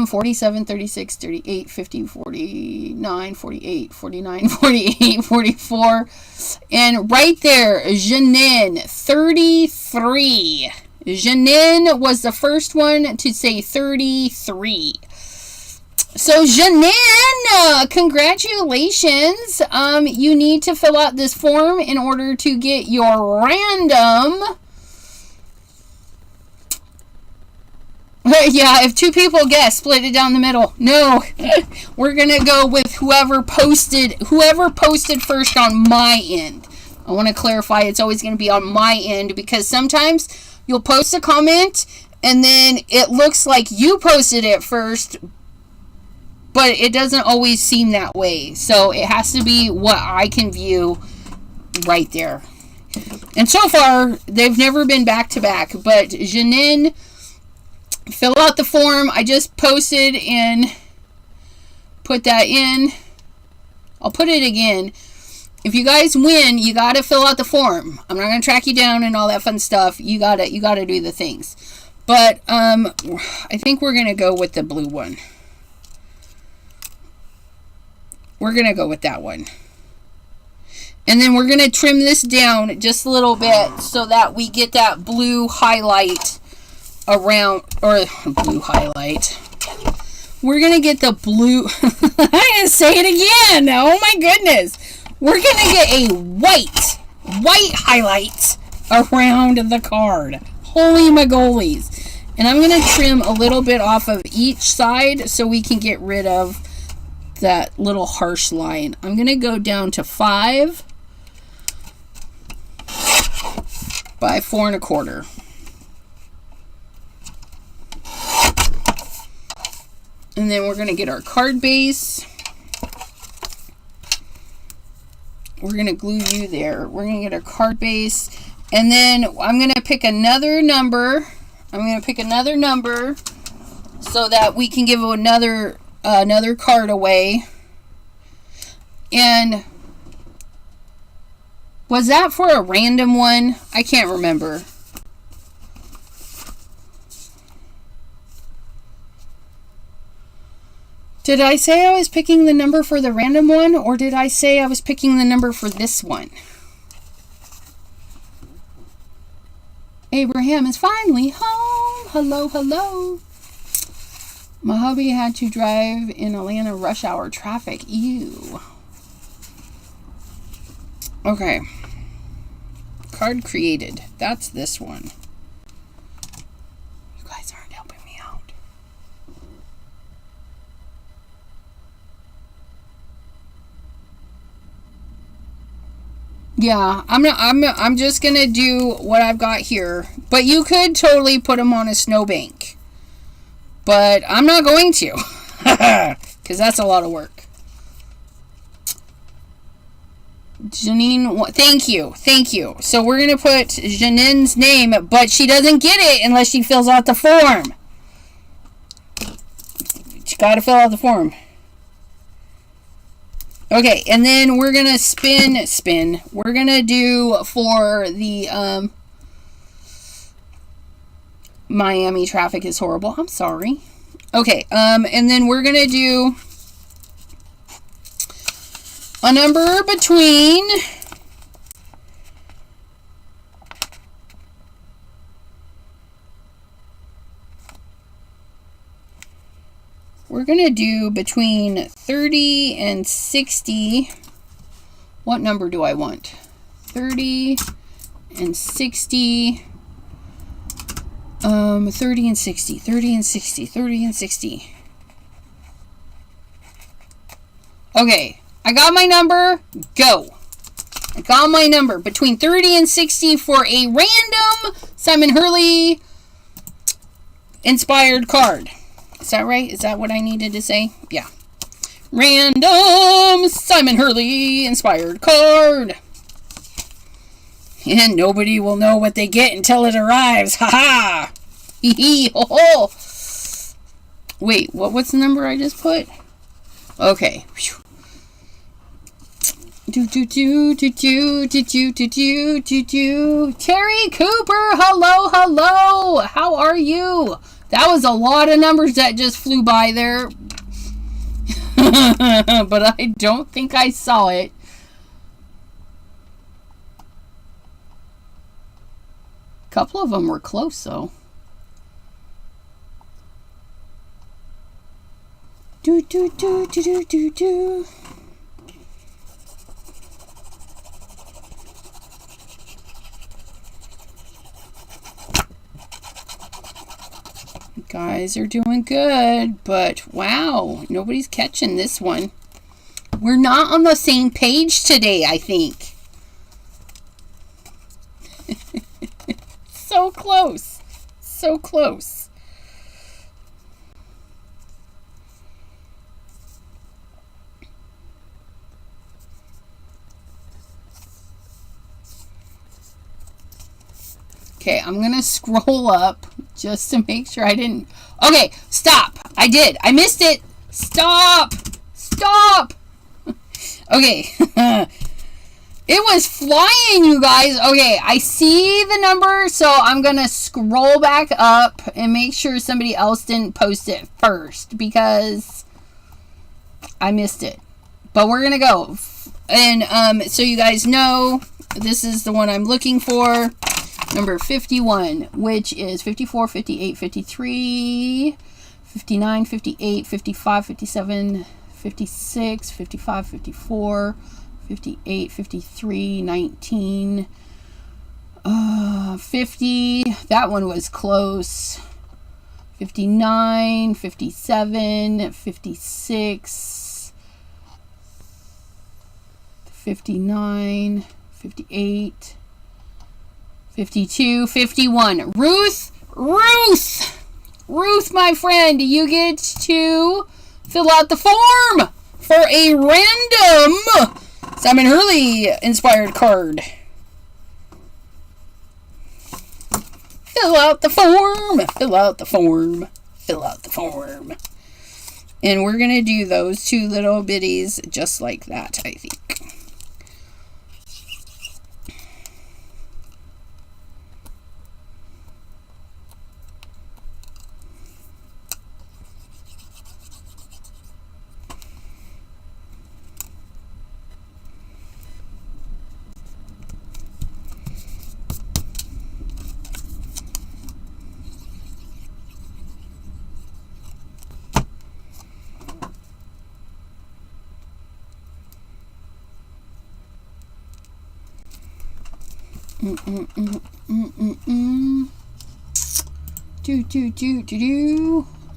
Speaker 1: 47, 36, 38, 50, 49, 48, 49, 48, 44. And right there, Janine, 33. Janine was the first one to say 33. So, Janine, congratulations. You need to fill out this form in order to get your random. Yeah, if two people guess, split it down the middle. No, we're going to go with whoever posted first on my end. I want to clarify, it's always going to be on my end, because sometimes you'll post a comment and then it looks like you posted it first, but it doesn't always seem that way. So it has to be what I can view right there. And so far, they've never been back to back. But Janine, fill out the form. I just posted and put that in. I'll put it again. if you guys win, you got to fill out the form. I'm not going to track you down and all that fun stuff. You got to do the things. But I think we're going to go with the blue one. We're going to go with that one. And then we're going to trim this down just a little bit so that we get that blue highlight around, or blue highlight. We're going to get the blue, I'm going to say it again. Oh my goodness. We're going to get a white highlight around the card. Holy magolies. And I'm going to trim a little bit off of each side so we can get rid of that little harsh line. I'm going to go down to 5 by 4 1/4. And then we're going to get our card base. We're going to glue you there. We're going to get our card base. And then I'm going to pick another number. I'm going to pick another number so that we can give another card away. And was that for a random one? I can't remember. Did I say I was picking the number for the random one, or did I say I was picking the number for this one? Abraham is finally home. Hello, hello. My hubby had to drive in Atlanta rush hour traffic. Ew. Okay. Card created. That's this one. You guys aren't helping me out. Yeah, I'm just gonna do what I've got here. But you could totally put them on a snowbank. But I'm not going to. Because that's a lot of work. Janine, thank you. Thank you. So we're going to put Janine's name, but she doesn't get it unless she fills out the form. She got to fill out the form. Okay, and then we're going to spin. We're going to do for the Miami traffic is horrible. I'm sorry. Okay, and then we're going to do a number between between 30 and 60. What number do I want? 30 and 60. 30 and 60, 30 and 60, 30 and 60. Okay, I got my number. Go. I got my number between 30 and 60 for a random Simon Hurley inspired card. Is that right? Is that what I needed to say? Yeah. Random Simon Hurley inspired card. And nobody will know what they get until it arrives. Ha ha! Hee hee ho ho! Wait, what's the number I just put? Okay. Terry Cooper, hello, hello! How are you? That was a lot of numbers that just flew by there. But I don't think I saw it. A couple of them were close, though. You guys are doing good, but wow, nobody's catching this one. We're not on the same page today, I think. So close. So close. Okay, I'm going to scroll up just to make sure I didn't... Okay, stop. I did. I missed it. Stop. Stop. Okay. It was flying, you guys. Okay, I see the number, so I'm going to scroll back up and make sure somebody else didn't post it first because I missed it. But we're going to go. And so you guys know, this is the one I'm looking for. Number 51, which is 54, 58, 53, 59, 58, 55, 57, 56, 55, 54, 58, 53, 19, 50. That one was close. 59, 57, 56, 59, 58, 52, 51. Ruth, my friend, you get to fill out the form for a random Simon Hurley inspired card. Fill out the form. Fill out the form. Fill out the form. And we're going to do those two little bitties just like that, I think.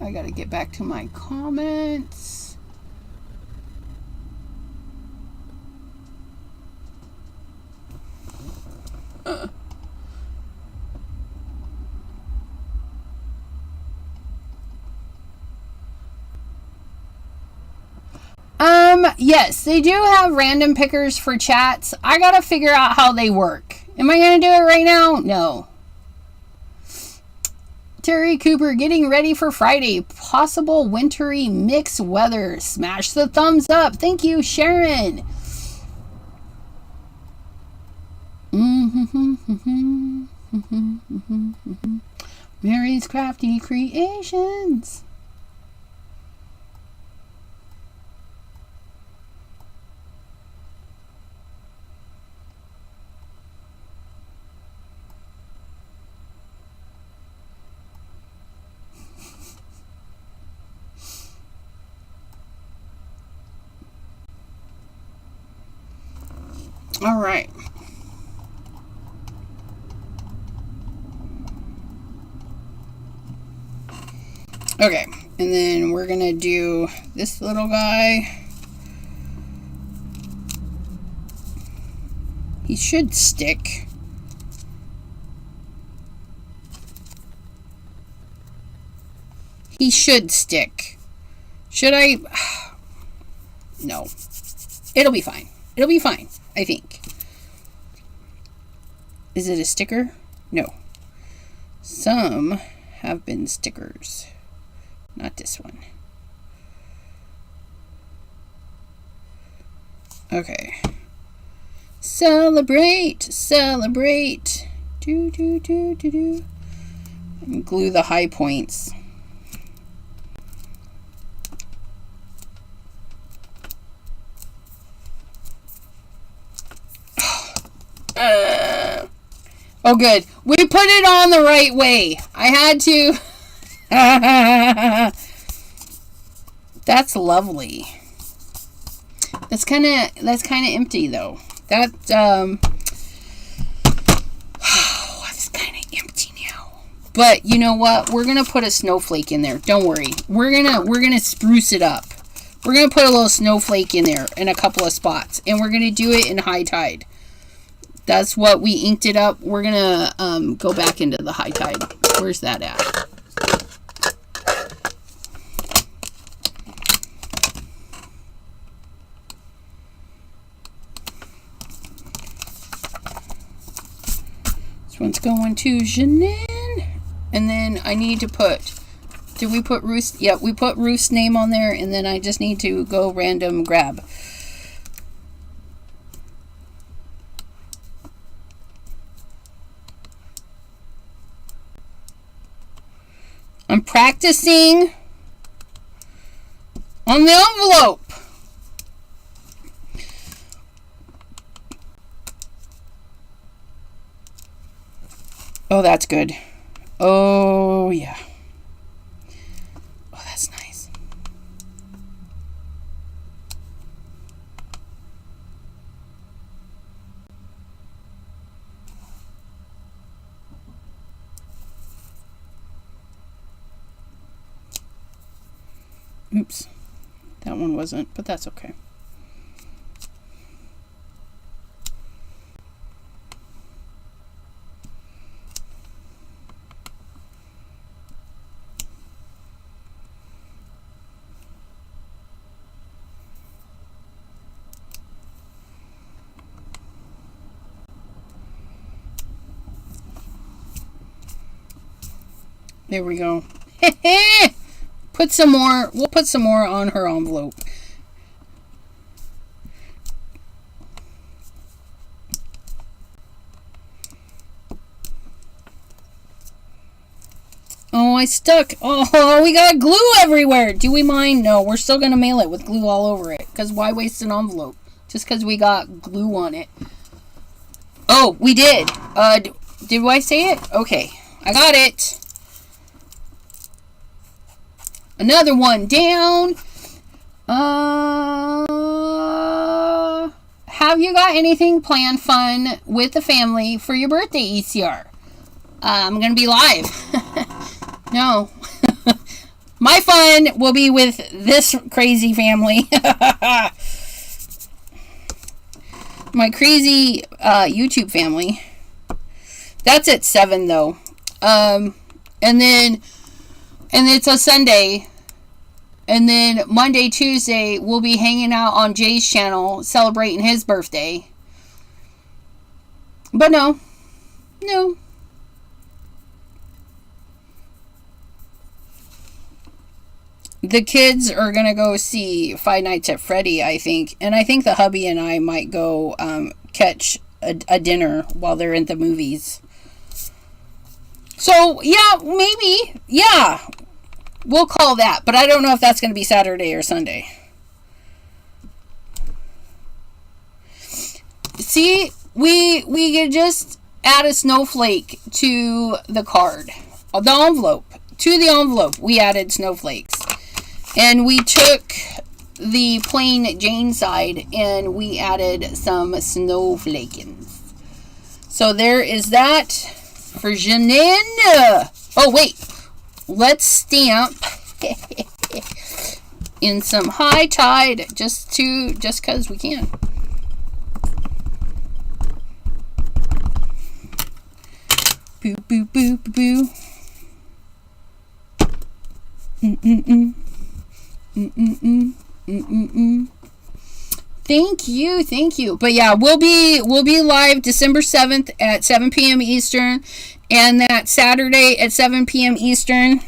Speaker 1: I gotta get back to my comments. Yes, they do have random pickers for chats. I gotta figure out how they work. Am I gonna do it right now? No. Terry Cooper, getting ready for Friday. Possible wintry mixed weather. Smash the thumbs up. Thank you, Sharon. Mary's Crafty Creations. All right. Okay, and then we're gonna do this little guy. He should stick. He should stick. Should I? No. It'll be fine. It'll be fine, I think. Is it a sticker? No. Some have been stickers. Not this one. Okay. Celebrate, celebrate. Do, do, do, do, do. And glue the high points. Oh, good. We put it on the right way. I had to. That's lovely. That's kind of empty though. That it's kind of empty now. But you know what? We're gonna put a snowflake in there. Don't worry. We're gonna spruce it up. We're gonna put a little snowflake in there in a couple of spots, and we're gonna do it in high tide. That's what we inked it up. We're gonna go back into the high tide. Where's that at? This one's going to Janine. And then I need to put, did we put Ruth's? Yeah, we put Ruth's name on there, and then I just need to go random grab. I'm practicing on the envelope. Oh, that's good. Oh, yeah. Oh, that's nice. Oops. That one wasn't, but that's okay. There we go. Put some more. We'll put some more on her envelope. Oh, I stuck. Oh, we got glue everywhere. Do we mind? No, we're still going to mail it with glue all over it. Because why waste an envelope? Just because we got glue on it. Oh, we did. Did I say it? Okay. I got it. Another one down. Have you got anything planned fun with the family for your birthday, ECR? I'm going to be live. No. My fun will be with this crazy family. My crazy YouTube family. That's at 7 though. And it's a Sunday. And then Monday, Tuesday, we'll be hanging out on Jay's channel celebrating his birthday. But no. The kids are going to go see Five Nights at Freddy, I think. And I think the hubby and I might go catch a dinner while they're in the movies. So, yeah, maybe. Yeah. We'll call that. But I don't know if that's going to be Saturday or Sunday. See, we could just add a snowflake to the card. The envelope. To the envelope, we added snowflakes. And we took the plain Jane side and we added some snowflakins. So there is that for Janine. Oh, wait. Let's stamp in some high tide just because we can. Boo, boo, boo, boo, boo. Thank you. But yeah, we'll be live December 7th at 7 p.m. Eastern, and that Saturday at 7 p.m. Eastern.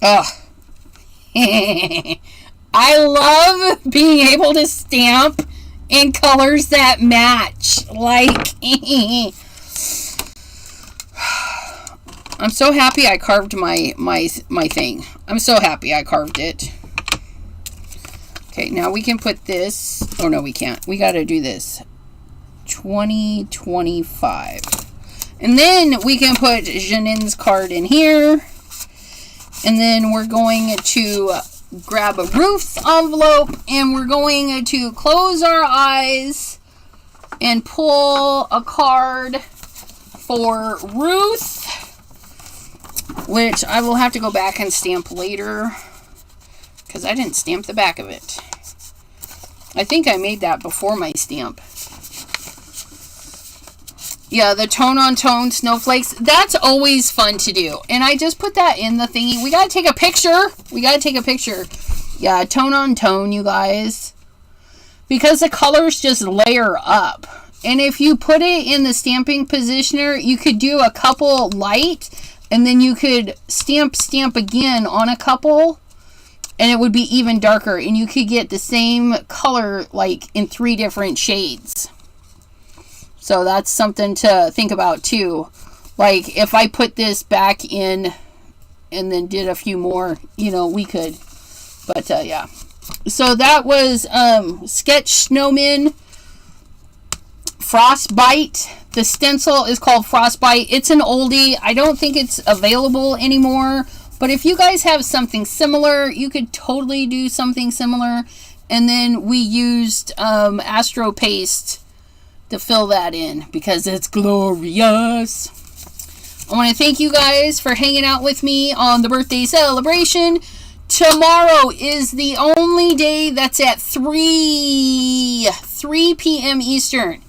Speaker 1: Oh. I love being able to stamp in colors that match. Like, I'm so happy I carved my thing. I'm so happy I carved it. Okay, now we can put this. Oh, no, we can't. We got to do this. 2025. And then we can put Janine's card in here. And then we're going to grab a Ruth's envelope. And we're going to close our eyes and pull a card for Ruth, which I will have to go back and stamp later because I didn't stamp the back of it. I think I made that before my stamp. Yeah, the tone-on-tone snowflakes. That's always fun to do. And I just put that in the thingy. We got to take a picture. Yeah, tone-on-tone, you guys. Because the colors just layer up. And if you put it in the stamping positioner, you could do a couple light. And then you could stamp again on a couple. And it would be even darker. And you could get the same color like in 3 different shades. So that's something to think about too. Like, if I put this back in and then did a few more, you know, we could. But, yeah. So, that was Sketch Snowman Frostbite. The stencil is called Frostbite. It's an oldie. I don't think it's available anymore. But if you guys have something similar, you could totally do something similar. And then we used Astro Paste to fill that in because it's glorious. I want to thank you guys for hanging out with me on the birthday celebration. Tomorrow is the only day that's at 3 p.m. Eastern.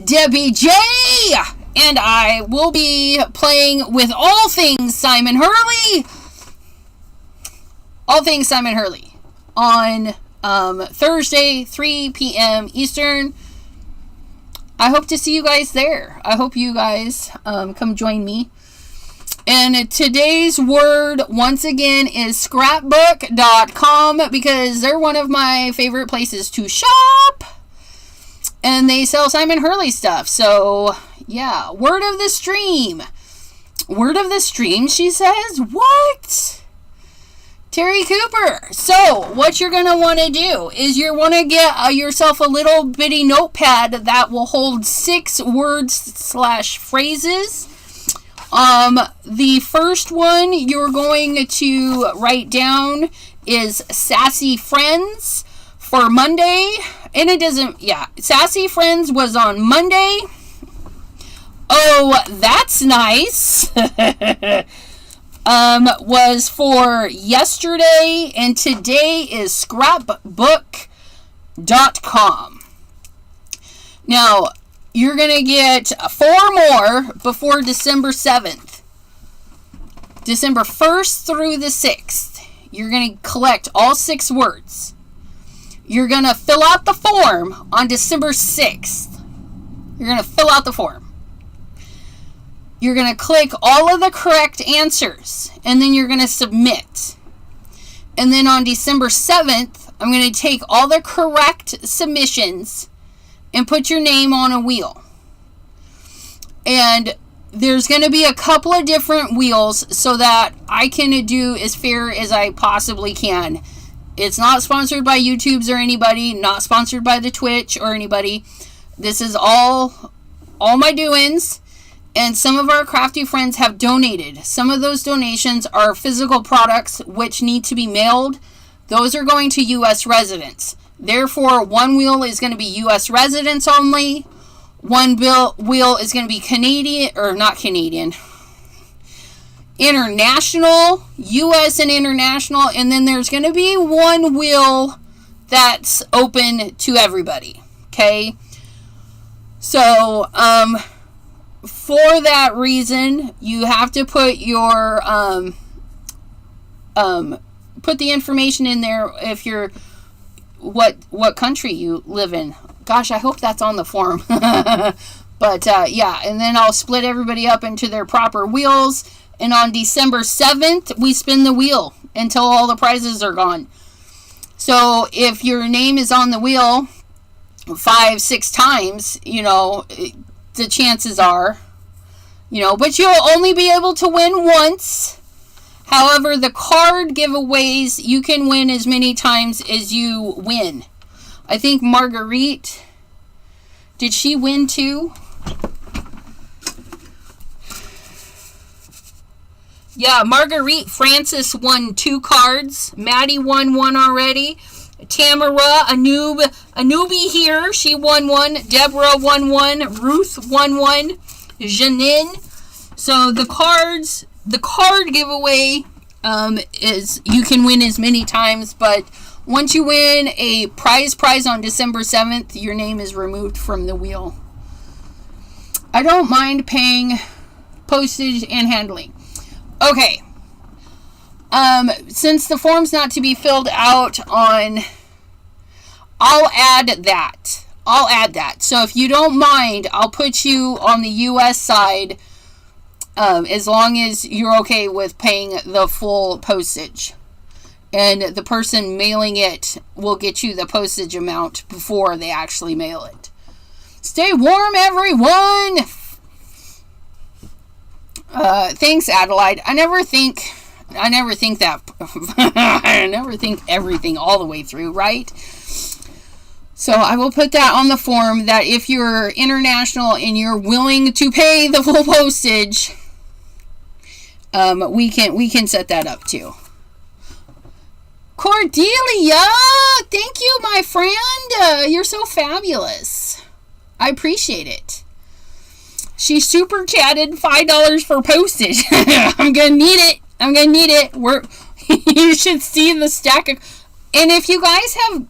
Speaker 1: Debbie J and I will be playing with all things Simon Hurley. All things Simon Hurley on Thursday, 3 p.m. Eastern. I hope to see you guys there. I hope you guys come join me. And today's word, once again, is scrapbook.com because they're one of my favorite places to shop. And they sell Simon Hurley stuff. So, yeah. Word of the stream. Word of the stream, she says? What? Terry Cooper. So, what you're going to want to do is you want to get yourself a little bitty notepad that will hold 6 words/phrases. The first one you're going to write down is Sassy Friends for Monday. And it doesn't, yeah. Sassy Friends was on Monday. Oh, that's nice. Was for yesterday. And today is scrapbook.com. Now, you're going to get 4 more before December 7th. December 1st through the 6th. You're going to collect all 6 words. You're going to fill out the form on December 6th. You're going to fill out the form. You're going to click all of the correct answers. And then you're going to submit. And then on December 7th, I'm going to take all the correct submissions and put your name on a wheel. And there's going to be a couple of different wheels so that I can do as fair as I possibly can. It's not sponsored by YouTubes or anybody, not sponsored by the Twitch or anybody. This is all my doings. And some of our crafty friends have donated. Some of those donations are physical products which need to be mailed. Those are going to U.S. residents. Therefore, one wheel is going to be U.S. residents only. One wheel is going to be Canadian, or not Canadian, international, U.S. and international. And then there's going to be one wheel that's open to everybody. Okay? So, for that reason, you have to put your, put the information in there if you're, what country you live in. Gosh, I hope that's on the form. But, yeah, and then I'll split everybody up into their proper wheels. And on December 7th, we spin the wheel until all the prizes are gone. So, if your name is on the wheel 5-6 times, you know, the chances are, you know, but you'll only be able to win once. However, the card giveaways, you can win as many times as you win. I think Marguerite, did she win too? Yeah, Marguerite Francis won 2 cards. Maddie won 1 already. Tamara, a newbie here, she won 1. Deborah won 1. Ruth won 1. Janine. So the card giveaway is you can win as many times, but once you win a prize on December 7th, your name is removed from the wheel. I don't mind paying postage and handling. Okay. Since the form's not to be filled out on, I'll add that. So if you don't mind, I'll put you on the U.S. side as long as you're okay with paying the full postage. And the person mailing it will get you the postage amount before they actually mail it. Stay warm, everyone! Thanks, Adelaide. I never think that. I never think everything all the way through, right? So I will put that on the form that if you're international and you're willing to pay the full postage, we can set that up too. Cordelia, thank you, my friend. You're so fabulous. I appreciate it. She super chatted $5 for postage. I'm gonna need it. I'm gonna need it. You should see the stack of. And if you guys have,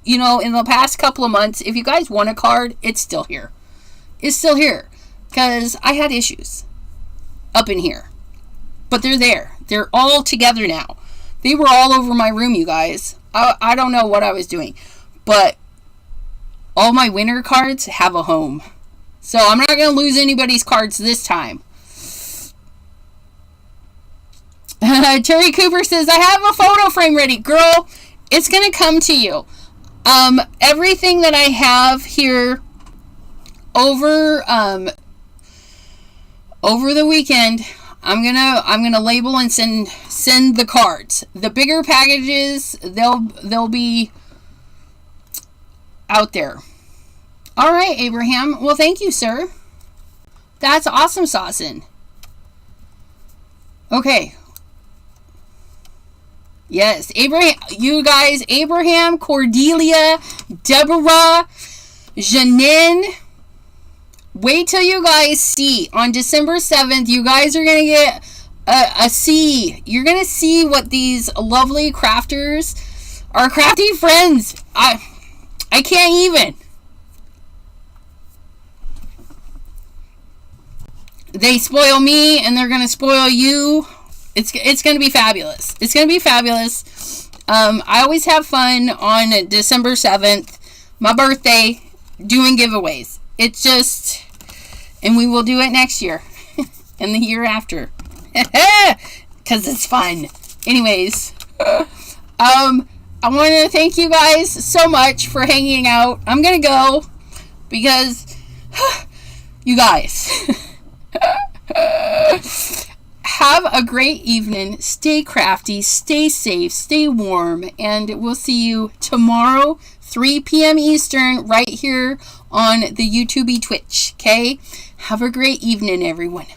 Speaker 1: in the past couple of months, if you guys want a card, it's still here. It's still here, because I had issues up in here, but they're there. They're all together now. They were all over my room, you guys. I don't know what I was doing, but all my winter cards have a home. So I'm not going to lose anybody's cards this time. Terry Cooper says, I have a photo frame ready. Girl, it's going to come to you. Everything that I have here over the weekend, I'm gonna label and send the cards. The bigger packages, they'll be out there. All right, Abraham. Well, thank you, sir. That's awesome, Saucin. Okay. Yes, Abraham. You guys, Abraham, Cordelia, Deborah, Janine. Wait till you guys see on December 7th. You guys are going to get a see. You're going to see what these lovely crafters, our crafty friends. I can't even. They spoil me and they're going to spoil you. It's going to be fabulous. It's going to be fabulous. I always have fun on December 7th, my birthday, doing giveaways. It's just, and we will do it next year and the year after, because it's fun. Anyways, I want to thank you guys so much for hanging out. I'm going to go because you guys have a great evening. Stay crafty, stay safe, stay warm, and we'll see you tomorrow, 3 p.m. Eastern, right here on the YouTube Twitch. Okay? Have a great evening, everyone.